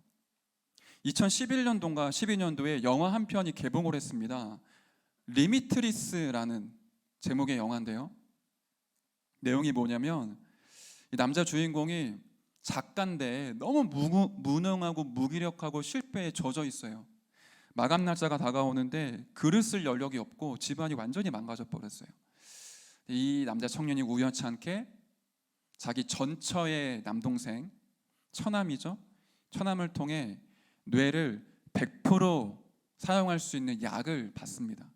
2011년도인가 12년도에 영화 한 편이 개봉을 했습니다. 리미트리스라는 제목의 영화인데요, 내용이 뭐냐면 이 남자 주인공이 작가인데 너무 무능하고 무기력하고 실패에 젖어 있어요. 마감 날짜가 다가오는데 글을 쓸 여력이 없고 집안이 완전히 망가져 버렸어요. 이 남자 청년이 우연치 않게 자기 전처의 남동생, 처남이죠, 처남을 통해 뇌를 100% 사용할 수 있는 약을 받습니다.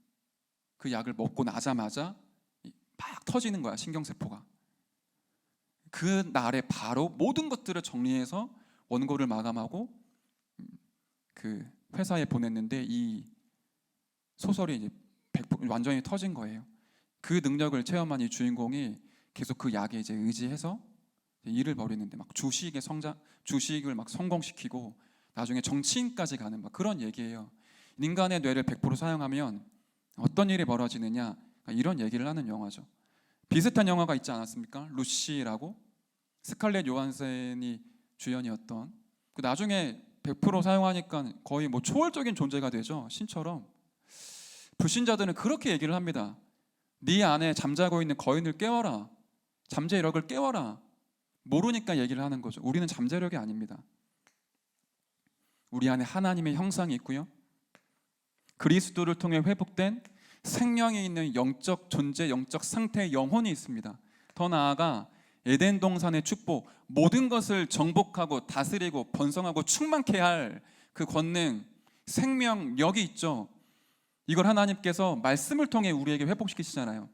그 약을 먹고 나자마자 막 터지는 거야, 신경세포가. 그 날에 바로 모든 것들을 정리해서 원고를 마감하고 그 회사에 보냈는데 이 소설이 이제 100% 완전히 터진 거예요. 그 능력을 체험한 이 주인공이 계속 그 약에 이제 의지해서 일을 벌이는데 막 주식을 막 성공시키고 나중에 정치인까지 가는 막 그런 얘기예요. 인간의 뇌를 100% 사용하면 어떤 일이 벌어지느냐, 이런 얘기를 하는 영화죠. 비슷한 영화가 있지 않았습니까? 루시라고, 스칼렛 요한센이 주연이었던. 나중에 100% 사용하니까 거의 뭐 초월적인 존재가 되죠, 신처럼. 불신자들은 그렇게 얘기를 합니다. 네 안에 잠자고 있는 거인을 깨워라, 잠재력을 깨워라. 모르니까 얘기를 하는 거죠. 우리는 잠재력이 아닙니다. 우리 안에 하나님의 형상이 있고요, 그리스도를 통해 회복된 생명이 있는 영적 존재, 영적 상태의 영혼이 있습니다. 더 나아가 에덴 동산의 축복, 모든 것을 정복하고 다스리고 번성하고 충만케 할 그 권능, 생명력이 있죠. 이걸 하나님께서 말씀을 통해 우리에게 회복시키시잖아요.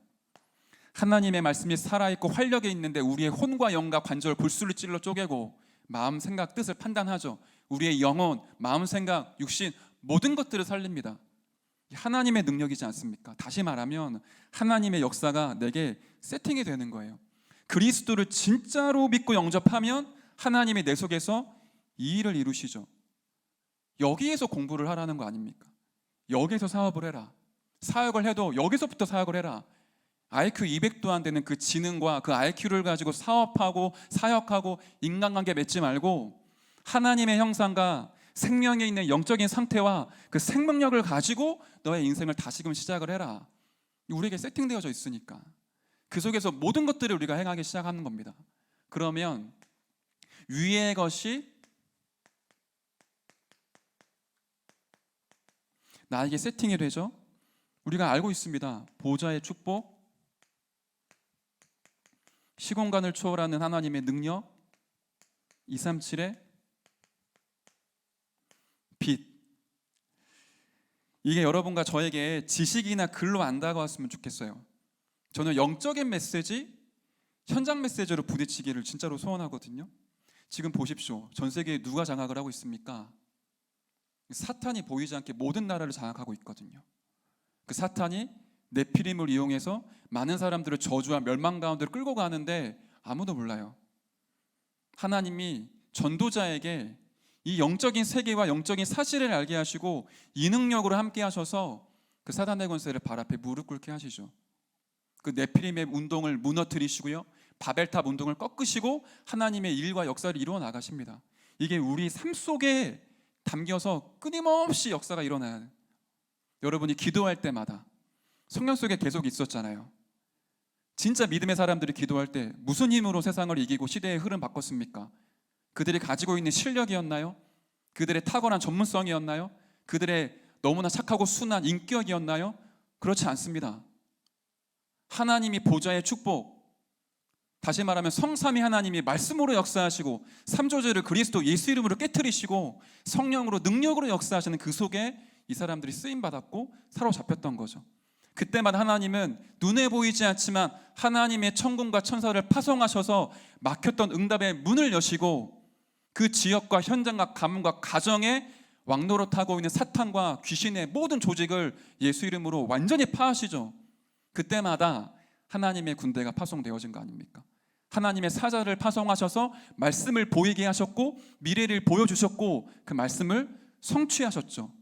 하나님의 말씀이 살아있고 활력이 있는데 우리의 혼과 영과 관절, 골수를 찔러 쪼개고 마음, 생각, 뜻을 판단하죠. 우리의 영혼, 마음, 생각, 육신 모든 것들을 살립니다. 하나님의 능력이지 않습니까? 다시 말하면 하나님의 역사가 내게 세팅이 되는 거예요. 그리스도를 진짜로 믿고 영접하면 하나님이 내 속에서 이 일을 이루시죠. 여기에서 공부를 하라는 거 아닙니까? 여기에서 사업을 해라. 사역을 해도 여기서부터 사역을 해라. IQ 200도 안 되는 그 지능과 그 IQ를 가지고 사업하고 사역하고 인간관계 맺지 말고 하나님의 형상과 생명에 있는 영적인 상태와 그 생명력을 가지고 너의 인생을 다시금 시작을 해라. 우리에게 세팅되어져 있으니까 그 속에서 모든 것들을 우리가 행하기 시작하는 겁니다. 그러면 위의 것이 나에게 세팅이 되죠. 우리가 알고 있습니다. 보좌의 축복, 시공간을 초월하는 하나님의 능력, 237의 빛. 이게 여러분과 저에게 지식이나 글로 안 다가왔으면 좋겠어요. 저는 영적인 메시지, 현장 메시지로 부딪히기를 진짜로 소원하거든요. 지금 보십시오. 전 세계에 누가 장악을 하고 있습니까? 사탄이 보이지 않게 모든 나라를 장악하고 있거든요. 그 사탄이 네피림을 이용해서 많은 사람들을 저주와 멸망 가운데로 끌고 가는데 아무도 몰라요. 하나님이 전도자에게 이 영적인 세계와 영적인 사실을 알게 하시고 이 능력으로 함께 하셔서 그 사단의 권세를 발 앞에 무릎 꿇게 하시죠. 그 네피림의 운동을 무너뜨리시고요, 바벨탑 운동을 꺾으시고 하나님의 일과 역사를 이루어 나가십니다. 이게 우리 삶 속에 담겨서 끊임없이 역사가 일어나야 돼요. 여러분이 기도할 때마다 성경 속에 계속 있었잖아요. 진짜 믿음의 사람들이 기도할 때 무슨 힘으로 세상을 이기고 시대의 흐름 바꿨습니까? 그들이 가지고 있는 실력이었나요? 그들의 탁월한 전문성이었나요? 그들의 너무나 착하고 순한 인격이었나요? 그렇지 않습니다. 하나님이 보좌의 축복, 다시 말하면 성삼위 하나님이 말씀으로 역사하시고 삼조제를 그리스도 예수 이름으로 깨트리시고 성령으로 능력으로 역사하시는 그 속에 이 사람들이 쓰임받았고 사로잡혔던 거죠. 그때마다 하나님은 눈에 보이지 않지만 하나님의 천군과 천사를 파송하셔서 막혔던 응답의 문을 여시고 그 지역과 현장과 가문과 가정에 왕노릇하고 있는 사탄과 귀신의 모든 조직을 예수 이름으로 완전히 파하시죠. 그때마다 하나님의 군대가 파송되어진 거 아닙니까? 하나님의 사자를 파송하셔서 말씀을 보이게 하셨고 미래를 보여주셨고 그 말씀을 성취하셨죠.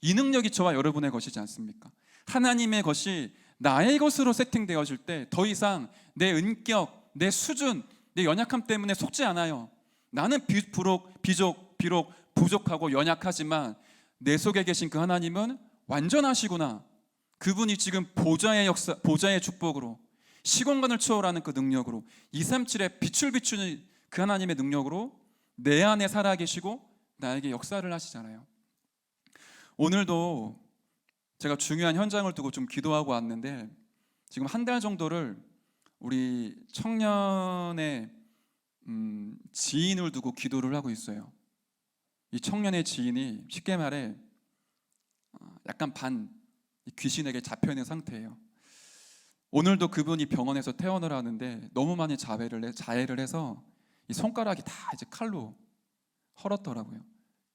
이 능력이 저와 여러분의 것이지 않습니까? 하나님의 것이 나의 것으로 세팅되어질 때 더 이상 내 인격, 내 수준, 내 연약함 때문에 속지 않아요. 나는 비록 부족하고 연약하지만 내 속에 계신 그 하나님은 완전하시구나. 그분이 지금 보좌의 역사, 보좌의 축복으로 시공간을 초월하는 그 능력으로 237의 빛을 비추는 그 하나님의 능력으로 내 안에 살아계시고 나에게 역사를 하시잖아요. 오늘도 제가 중요한 현장을 두고 좀 기도하고 왔는데 지금 한 달 정도를 우리 청년의 지인을 두고 기도를 하고 있어요. 이 청년의 지인이 쉽게 말해 약간 반 귀신에게 잡혀있는 상태예요. 오늘도 그분이 병원에서 퇴원을 하는데 너무 많이 자해를 해서 이 손가락이 다 이제 칼로 헐었더라고요.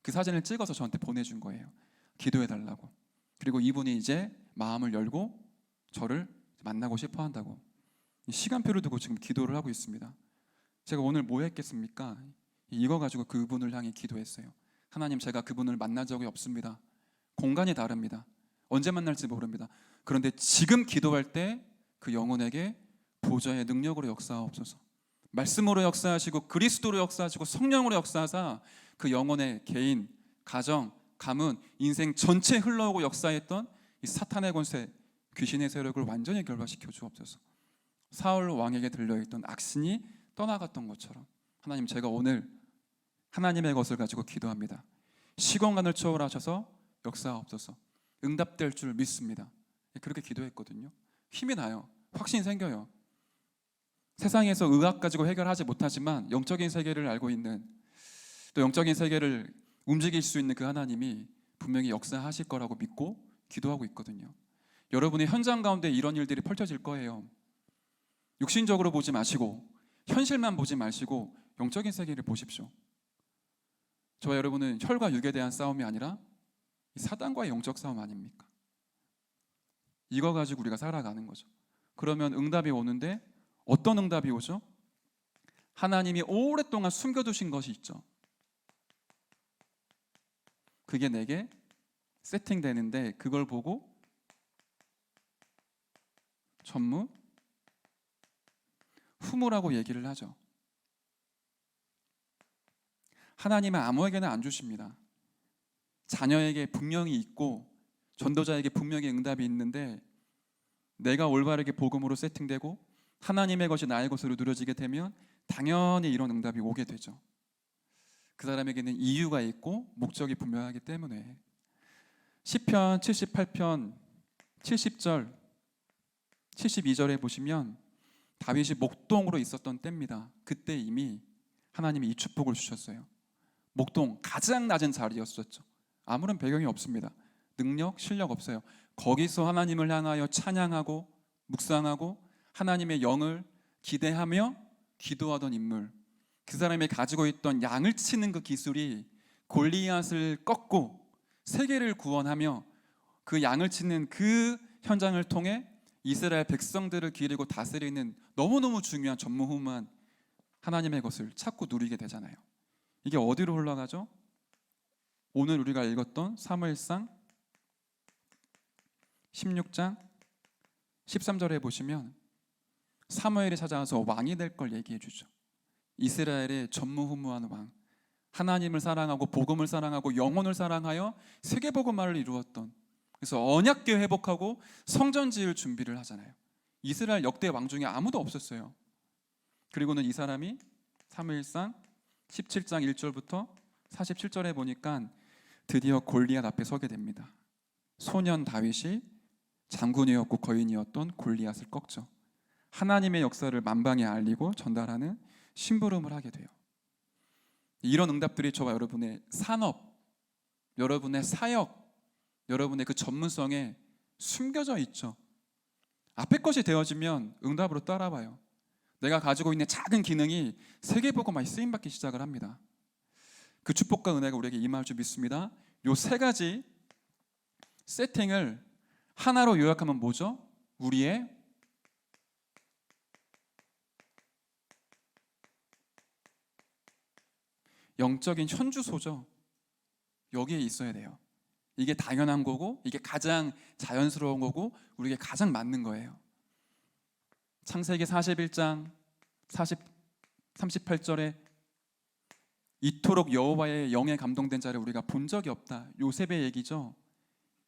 그 사진을 찍어서 저한테 보내준 거예요. 기도해달라고. 그리고 이분이 이제 마음을 열고 저를 만나고 싶어 한다고 시간표를 두고 지금 기도를 하고 있습니다. 제가 오늘 뭐 했겠습니까? 이거 가지고 그분을 향해 기도했어요. 하나님, 제가 그분을 만난 적이 없습니다. 공간이 다릅니다. 언제 만날지 모릅니다. 그런데 지금 기도할 때 그 영혼에게 보좌의 능력으로 역사하옵소서. 말씀으로 역사하시고 그리스도로 역사하시고 성령으로 역사하사 그 영혼의 개인, 가정, 가문, 인생 전체에 흘러오고 역사했던 이 사탄의 권세, 귀신의 세력을 완전히 결박시켜 주옵소서. 사울 왕에게 들려있던 악신이 떠나갔던 것처럼 하나님, 제가 오늘 하나님의 것을 가지고 기도합니다. 시공간을 초월하셔서 역사하옵소서. 응답될 줄 믿습니다. 그렇게 기도했거든요. 힘이 나요. 확신이 생겨요. 세상에서 의학 가지고 해결하지 못하지만 영적인 세계를 알고 있는, 또 영적인 세계를 움직일 수 있는 그 하나님이 분명히 역사하실 거라고 믿고 기도하고 있거든요. 여러분의 현장 가운데 이런 일들이 펼쳐질 거예요. 육신적으로 보지 마시고 현실만 보지 마시고 영적인 세계를 보십시오. 저와 여러분은 혈과 육에 대한 싸움이 아니라 사단과의 영적 싸움 아닙니까? 이거 가지고 우리가 살아가는 거죠. 그러면 응답이 오는데 어떤 응답이 오죠? 하나님이 오랫동안 숨겨두신 것이 있죠. 그게 내게 세팅되는데 그걸 보고 전무 후무라고 얘기를 하죠. 하나님은 아무에게나 안 주십니다. 자녀에게 분명히 있고 전도자에게 분명히 응답이 있는데 내가 올바르게 복음으로 세팅되고 하나님의 것이 나의 것으로 누려지게 되면 당연히 이런 응답이 오게 되죠. 그 사람에게는 이유가 있고 목적이 분명하기 때문에. 시편 78편 70절 72절에 보시면 다윗이 목동으로 있었던 때입니다. 그때 이미 하나님이 이 축복을 주셨어요. 목동 가장 낮은 자리였었죠. 아무런 배경이 없습니다. 능력, 실력 없어요. 거기서 하나님을 향하여 찬양하고 묵상하고 하나님의 영을 기대하며 기도하던 인물, 그 사람이 가지고 있던 양을 치는 그 기술이 골리앗을 꺾고 세계를 구원하며 그 양을 치는 그 현장을 통해 이스라엘 백성들을 기르고 다스리는 너무너무 중요한 전무후무한 하나님의 것을 찾고 누리게 되잖아요. 이게 어디로 흘러가죠? 오늘 우리가 읽었던 사무엘상 16장 13절에 보시면 사무엘이 찾아와서 왕이 될 걸 얘기해 주죠. 이스라엘의 전무후무한 왕, 하나님을 사랑하고 복음을 사랑하고 영혼을 사랑하여 세계복음화를 이루었던, 그래서 언약궤 회복하고 성전 지을 준비를 하잖아요. 이스라엘 역대 왕 중에 아무도 없었어요. 그리고는 이 사람이 사무엘상 17장 1절부터 47절에 보니까 드디어 골리앗 앞에 서게 됩니다. 소년 다윗이 장군이었고 거인이었던 골리앗을 꺾죠. 하나님의 역사를 만방에 알리고 전달하는 심부름을 하게 돼요. 이런 응답들이 저와 여러분의 산업, 여러분의 사역, 여러분의 그 전문성에 숨겨져 있죠. 앞에 것이 되어지면 응답으로 따라와요. 내가 가지고 있는 작은 기능이 세계복음화에 쓰임받기 시작을 합니다. 그 축복과 은혜가 우리에게 임할 줄 믿습니다. 요 세 가지 세팅을 하나로 요약하면 뭐죠? 우리의 영적인 현주소죠. 여기에 있어야 돼요. 이게 당연한 거고 이게 가장 자연스러운 거고 우리에게 가장 맞는 거예요. 창세기 41장 38절에 이토록 여호와의 영에 감동된 자를 우리가 본 적이 없다. 요셉의 얘기죠.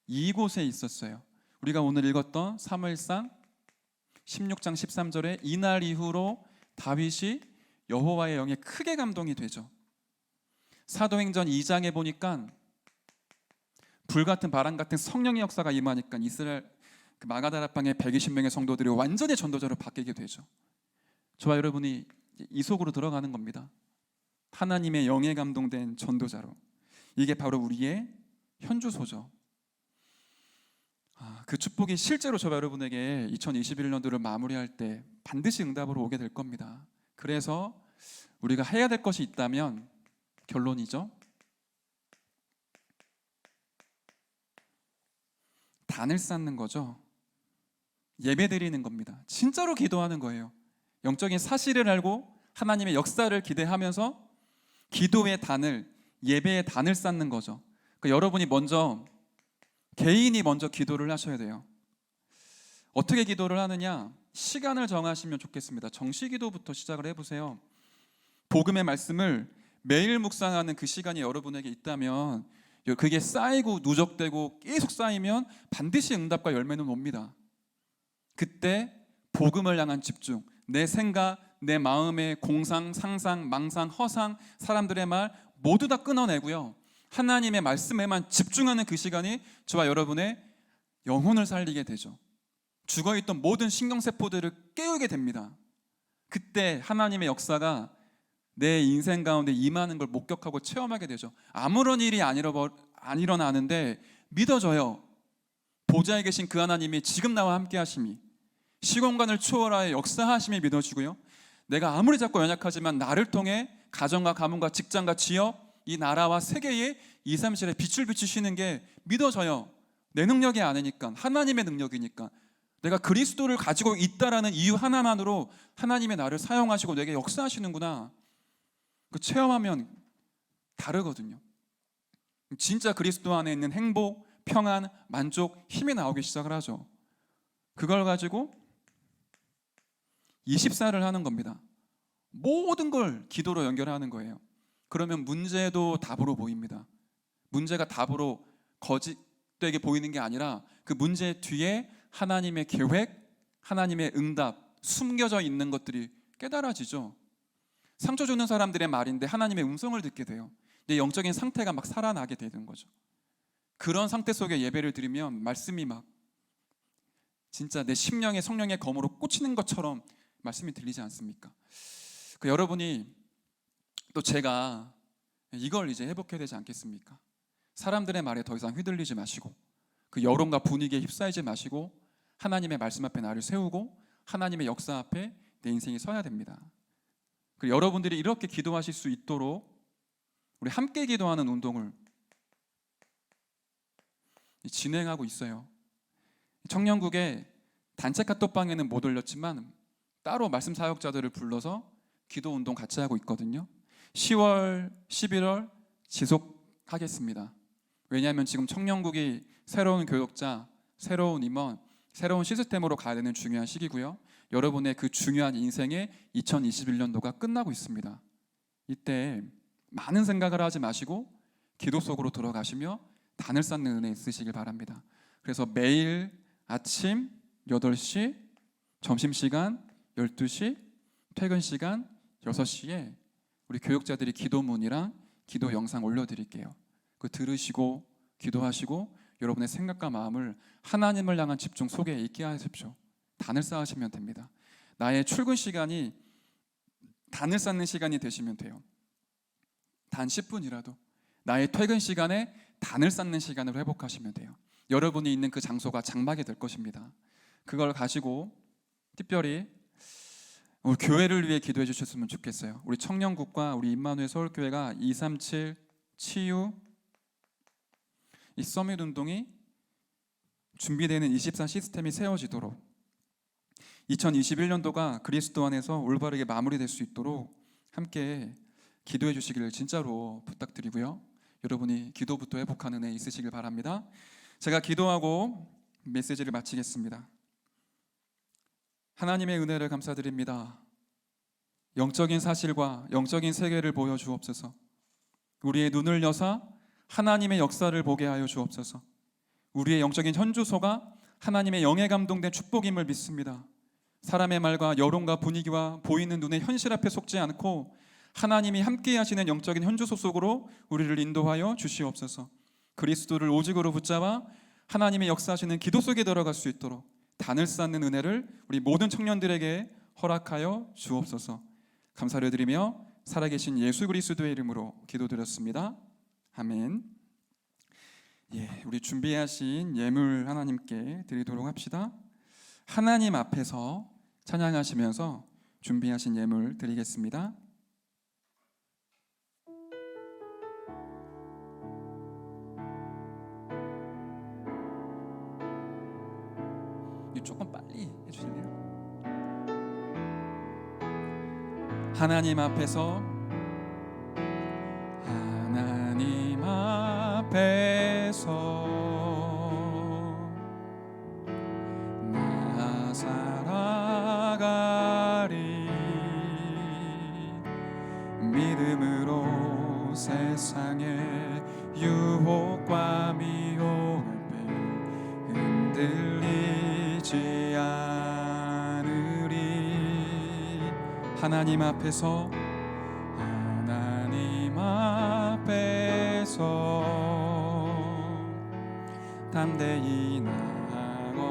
이곳에 있었어요. 우리가 오늘 읽었던 사무엘상 16장 13절에 이날 이후로 다윗이 여호와의 영에 크게 감동이 되죠. 사도행전 2장에 보니까 불같은 바람 같은 성령의 역사가 임하니까 이스라엘 그 마가다락방의 120명의 성도들이 완전히 전도자로 바뀌게 되죠. 저와 여러분이 이 속으로 들어가는 겁니다. 하나님의 영에 감동된 전도자로. 이게 바로 우리의 현주소죠. 그 축복이 실제로 저와 여러분에게 2021년도를 마무리할 때 반드시 응답으로 오게 될 겁니다. 그래서 우리가 해야 될 것이 있다면 결론이죠. 단을 쌓는 거죠. 예배 드리는 겁니다. 진짜로 기도하는 거예요. 영적인 사실을 알고 하나님의 역사를 기대하면서 기도의 단을, 예배의 단을 쌓는 거죠. 그러니까 여러분이 먼저 개인이 먼저 기도를 하셔야 돼요. 어떻게 기도를 하느냐? 시간을 정하시면 좋겠습니다. 정시기도부터 시작을 해보세요. 복음의 말씀을 매일 묵상하는 그 시간이 여러분에게 있다면 그게 쌓이고 누적되고 계속 쌓이면 반드시 응답과 열매는 옵니다. 그때 복음을 향한 집중, 내 생각, 내 마음의 공상, 상상, 망상, 허상, 사람들의 말 모두 다 끊어내고요. 하나님의 말씀에만 집중하는 그 시간이 저와 여러분의 영혼을 살리게 되죠. 죽어있던 모든 신경세포들을 깨우게 됩니다. 그때 하나님의 역사가 내 인생 가운데 임하는 걸 목격하고 체험하게 되죠. 아무런 일이 안 일어나는데 믿어져요. 보좌에 계신 그 하나님이 지금 나와 함께 하심이, 시공간을 초월하여 역사하심이 믿어지고요. 내가 아무리 작고 연약하지만 나를 통해 가정과 가문과 직장과 지역, 이 나라와 세계에 2, 3실에 빛을 비추시는 게 믿어져요. 내 능력이 아니니까, 하나님의 능력이니까. 내가 그리스도를 가지고 있다라는 이유 하나만으로 하나님의 나를 사용하시고 내게 역사하시는구나. 그 체험하면 다르거든요. 진짜 그리스도 안에 있는 행복, 평안, 만족, 힘이 나오기 시작을 하죠. 그걸 가지고 24를 하는 겁니다. 모든 걸 기도로 연결하는 거예요. 그러면 문제도 답으로 보입니다. 문제가 답으로 거짓되게 보이는 게 아니라 그 문제 뒤에 하나님의 계획, 하나님의 응답, 숨겨져 있는 것들이 깨달아지죠. 상처 주는 사람들의 말인데 하나님의 음성을 듣게 돼요. 내 영적인 상태가 막 살아나게 되는 거죠. 그런 상태 속에 예배를 드리면 말씀이 막 진짜 내 심령에 성령의 검으로 꽂히는 것처럼 말씀이 들리지 않습니까? 여러분이 또 제가 이걸 이제 회복해야 되지 않겠습니까? 사람들의 말에 더 이상 휘둘리지 마시고 그 여론과 분위기에 휩싸이지 마시고 하나님의 말씀 앞에 나를 세우고 하나님의 역사 앞에 내 인생이 서야 됩니다. 그리고 여러분들이 이렇게 기도하실 수 있도록 우리 함께 기도하는 운동을 진행하고 있어요. 청년국에 단체 카톡방에는 못 올렸지만 따로 말씀 사역자들을 불러서 기도 운동 같이 하고 있거든요. 10월, 11월 지속하겠습니다. 왜냐하면 지금 청년국이 새로운 교역자, 새로운 임원, 새로운 시스템으로 가야 되는 중요한 시기고요. 여러분의 그 중요한 인생의 2021년도가 끝나고 있습니다. 이때 많은 생각을 하지 마시고 기도 속으로 들어가시며 단을 쌓는 은혜 있으시길 바랍니다. 그래서 매일 아침 8시, 점심시간 12시, 퇴근 시간 6시에 우리 교육자들이 기도문이랑 기도 영상 올려드릴게요. 그 들으시고 기도하시고 여러분의 생각과 마음을 하나님을 향한 집중 속에 있게 하십시오. 단을 쌓으시면 됩니다. 나의 출근 시간이 단을 쌓는 시간이 되시면 돼요. 단 10분이라도 나의 퇴근 시간에 단을 쌓는 시간을 회복하시면 돼요. 여러분이 있는 그 장소가 장막이 될 것입니다. 그걸 가지고 특별히 우리 교회를 위해 기도해 주셨으면 좋겠어요. 우리 청년국과 우리 임마누엘 서울교회가 237 치유 이 서밋 운동이 준비되는 24 시스템이 세워지도록 2021년도가 그리스도 안에서 올바르게 마무리될 수 있도록 함께 기도해 주시기를 진짜로 부탁드리고요. 여러분이 기도부터 회복하는 애 있으시길 바랍니다. 제가 기도하고 메시지를 마치겠습니다. 하나님의 은혜를 감사드립니다. 영적인 사실과 영적인 세계를 보여주옵소서. 우리의 눈을 여사 하나님의 역사를 보게 하여 주옵소서. 우리의 영적인 현주소가 하나님의 영에 감동된 축복임을 믿습니다. 사람의 말과 여론과 분위기와 보이는 눈의 현실 앞에 속지 않고 하나님이 함께 하시는 영적인 현주소 속으로 우리를 인도하여 주시옵소서. 그리스도를 오직으로 붙잡아 하나님의 역사하시는 기도 속에 들어갈 수 있도록 단을 쌓는 은혜를 우리 모든 청년들에게 허락하여 주옵소서. 감사를 드리며 살아계신 예수 그리스도의 이름으로 기도드렸습니다. 아멘. 우리 준비하신 예물 하나님께 드리도록 합시다. 하나님 앞에서 찬양하시면서 준비하신 예물 드리겠습니다. 조금 빨리 해주실래요? 하나님 앞에서 나 살아가리 믿음으로 세상의 유혹과 미혹을 흔들리지 않으리. 하나님 앞에서 담대히 나아걸어가리.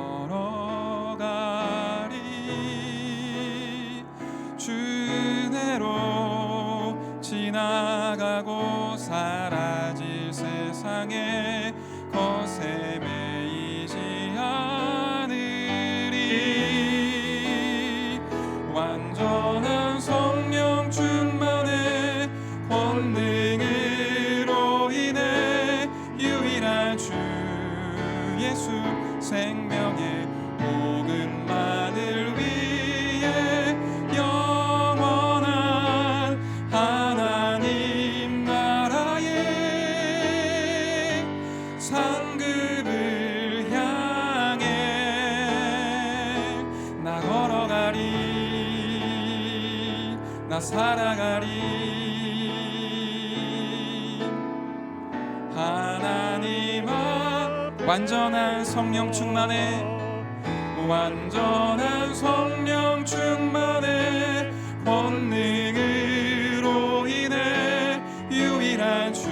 주 은혜로 지나가고 사라질 세상에 예수 생명의 복음만을 위해 영원한 하나님 나라의 상급을 향해 나 걸어가리 나 살아가리 하나님 앞 완전한 성령 충만에 완전한 성령 충만에 권능으로 인해 유일한 주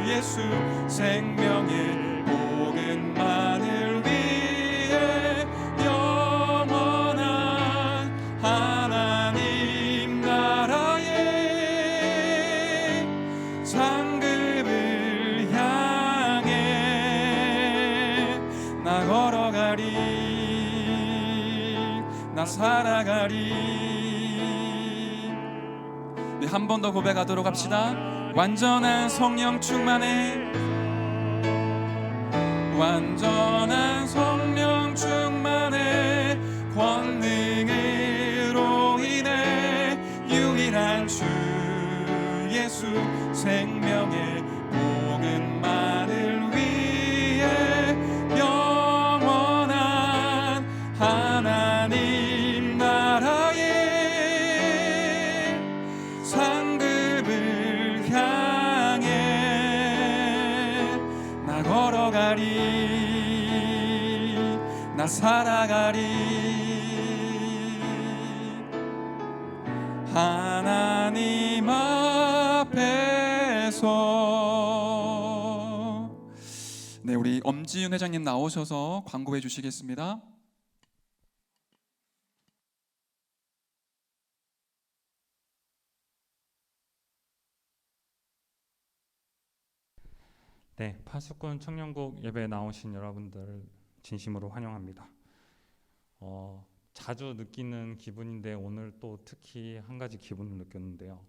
예수 생명의 복음만을 위해 영원한 하나님 나라의 상급을 향해 나 걸어가리 나 살아가리. 네, 한 번 더 고백하도록 합시다. 완전한 성령 충만에 완전한 성령 충만에 권능으로 인해 유일한 주 예수 생명의 복음만을 위해 영원한 하나님 나라의 상급을 향해 나 걸어가리 나 살아가리 하나님 앞에서. 네, 우리 엄지윤 회장님 나오셔서 광고해 주시겠습니다. 네, 파수꾼 청년국 예배에 나오신 여러분들 진심으로 환영합니다. 자주 느끼는 기분인데 오늘 또 특히 한 가지 기분을 느꼈는데요.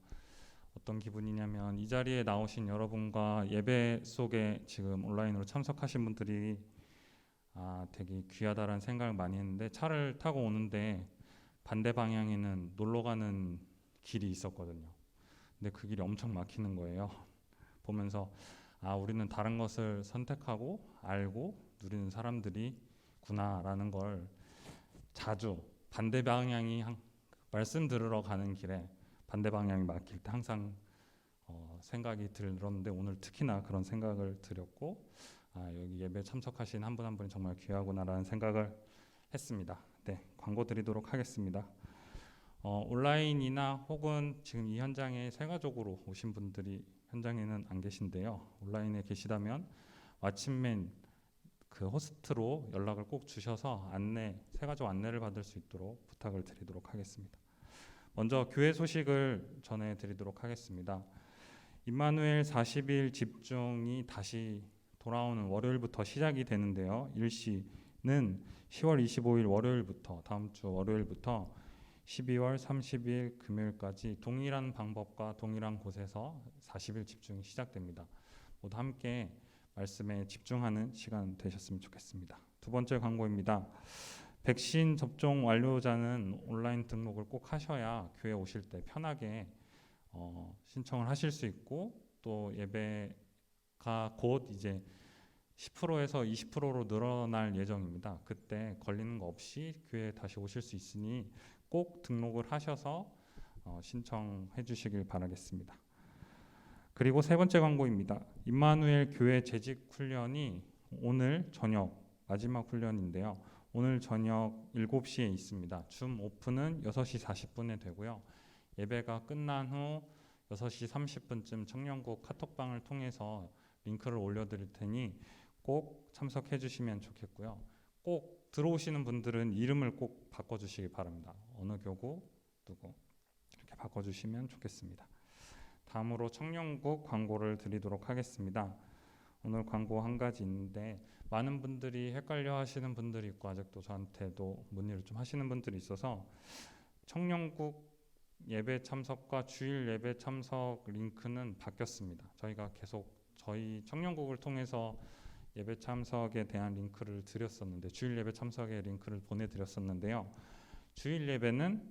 어떤 기분이냐면 이 자리에 나오신 여러분과 예배 속에 지금 온라인으로 참석하신 분들이 되게 귀하다라는 생각을 많이 했는데 차를 타고 오는데 반대 방향에는 놀러 가는 길이 있었거든요. 근데 그 길이 엄청 막히는 거예요. 보면서 우리는 다른 것을 선택하고 알고 누리는 사람들이구나라는 걸 자주 반대 방향이 말씀 들으러 가는 길에 반대 방향이 막힐 때 항상 생각이 들었는데 오늘 특히나 그런 생각을 들었고 여기 예배 참석하신 한 분 한 분이 정말 귀하구나라는 생각을 했습니다. 네, 광고 드리도록 하겠습니다. 온라인이나 혹은 지금 이 현장에 세가족으로 오신 분들이 현장에는 안 계신데요. 온라인에 계시다면 왓츠맨 그 호스트로 연락을 꼭 주셔서 세가족 안내를 받을 수 있도록 부탁을 드리도록 하겠습니다. 먼저 교회 소식을 전해드리도록 하겠습니다. 임마누엘 40일 집중이 다시 돌아오는 월요일부터 시작이 되는데요. 일시는 10월 25일 월요일부터 다음 주 월요일부터 12월 30일 금요일까지 동일한 방법과 동일한 곳에서 40일 집중이 시작됩니다. 모두 함께 말씀에 집중하는 시간 되셨으면 좋겠습니다. 두 번째 광고입니다. 백신 접종 완료자는 온라인 등록을 꼭 하셔야 교회 오실 때 편하게 신청을 하실 수 있고 또 예배가 곧 이제 10%에서 20%로 늘어날 예정입니다. 그때 걸리는 거 없이 교회에 다시 오실 수 있으니 꼭 등록을 하셔서 신청해 주시길 바라겠습니다. 그리고 세 번째 광고입니다. 임마누엘 교회 재직 훈련이 오늘 저녁 마지막 훈련인데요. 오늘 저녁 7시에 있습니다. 줌 오픈은 6시 40분에 되고요. 예배가 끝난 후 6시 30분쯤 청년국 카톡방을 통해서 링크를 올려드릴 테니 꼭 참석해 주시면 좋겠고요. 꼭 들어오시는 분들은 이름을 꼭 바꿔주시기 바랍니다. 어느 교구 누구 이렇게 바꿔주시면 좋겠습니다. 다음으로 청년국 광고를 드리도록 하겠습니다. 오늘 광고 한 가지 있는데 많은 분들이 헷갈려 하시는 분들이 있고 아직도 저한테도 문의를 좀 하시는 분들이 있어서 청년국 예배 참석과 주일 예배 참석 링크는 바뀌었습니다. 저희가 계속 저희 청년국을 통해서 예배 참석에 대한 링크를 드렸었는데 주일 예배 참석의 링크를 보내드렸었는데요. 주일 예배는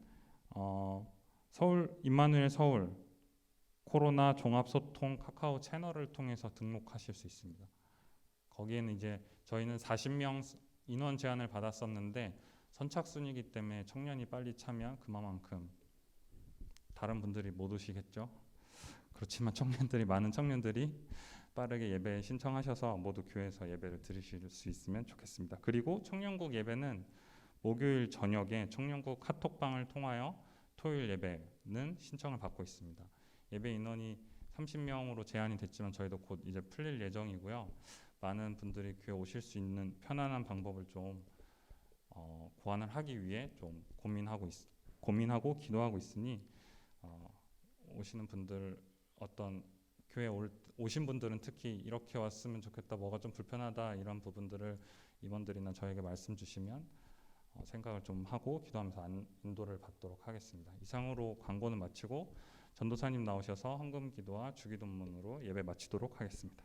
서울 임마누엘 서울 코로나 종합소통 카카오 채널을 통해서 등록하실 수 있습니다. 거기에는 이제 저희는 40명 인원 제한을 받았었는데 선착순이기 때문에 청년이 빨리 차면 그만큼 다른 분들이 못 오시겠죠. 그렇지만 많은 청년들이 빠르게 예배에 신청하셔서 모두 교회에서 예배를 드리실 수 있으면 좋겠습니다. 그리고 청년국 예배는 목요일 저녁에 청년국 카톡방을 통하여 토요일 예배는 신청을 받고 있습니다. 예배 인원이 30명으로 제한이 됐지만 저희도 곧 이제 풀릴 예정이고요. 많은 분들이 교회 오실 수 있는 편안한 방법을 좀 고안을 하기 위해 좀 고민하고 기도하고 있으니 오시는 분들 어떤 교회 오신 분들은 특히 이렇게 왔으면 좋겠다, 뭐가 좀 불편하다 이런 부분들을 임원들이나 저에게 말씀 주시면 생각을 좀 하고 기도하면서 인도를 받도록 하겠습니다. 이상으로 광고는 마치고 전도사님 나오셔서 헌금 기도와 주기도문으로 예배 마치도록 하겠습니다.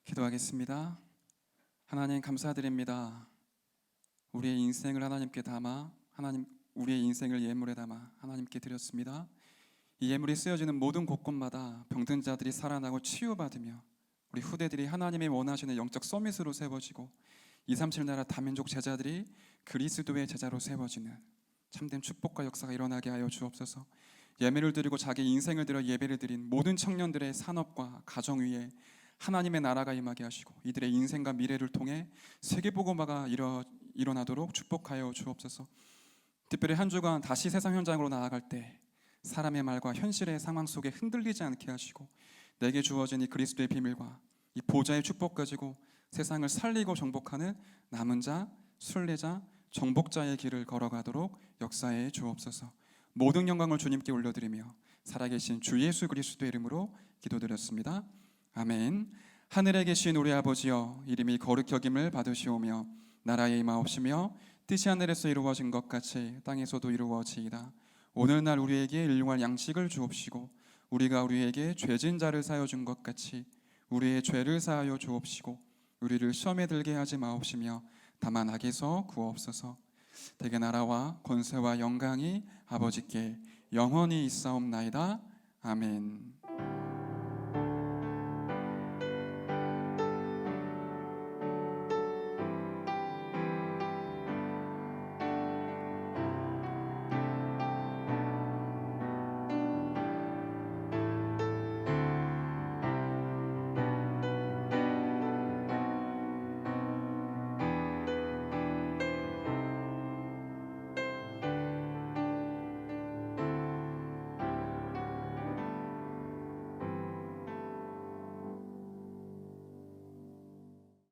기도하겠습니다. 하나님 감사드립니다. 우리의 인생을 하나님께 담아 우리의 인생을 예물에 담아 하나님께 드렸습니다. 이 예물이 쓰여지는 모든 곳곳마다 병든 자들이 살아나고 치유받으며 우리 후대들이 하나님이 원하시는 영적 서밋으로 세워지고 237 나라 다민족 제자들이 그리스도의 제자로 세워지는 참된 축복과 역사가 일어나게 하여 주옵소서. 예배를 드리고 자기 인생을 들여 예배를 드린 모든 청년들의 산업과 가정 위에 하나님의 나라가 임하게 하시고 이들의 인생과 미래를 통해 세계복음화가 일어나도록 축복하여 주옵소서. 특별히 한 주간 다시 세상 현장으로 나아갈 때 사람의 말과 현실의 상황 속에 흔들리지 않게 하시고 내게 주어진 이 그리스도의 비밀과 이 보좌의 축복 가지고 세상을 살리고 정복하는 남은 자, 순례자, 정복자의 길을 걸어가도록 역사해 주옵소서. 모든 영광을 주님께 올려드리며 살아계신 주 예수 그리스도의 이름으로 기도드렸습니다. 아멘. 하늘에 계신 우리 아버지여, 이름이 거룩히 여김을 받으시오며 나라의 임하옵시며 뜻이 하늘에서 이루어진 것 같이 땅에서도 이루어지이다. 오늘날 우리에게 일용할 양식을 주옵시고 우리가 우리에게 죄진 자를 사하여 준 것 같이 우리의 죄를 사하여 주옵시고 우리를 시험에 들게 하지 마옵시며 다만 악에서 구하옵소서. 대개 나라와 권세와 영광이 아버지께 영원히 있사옵나이다. 아멘.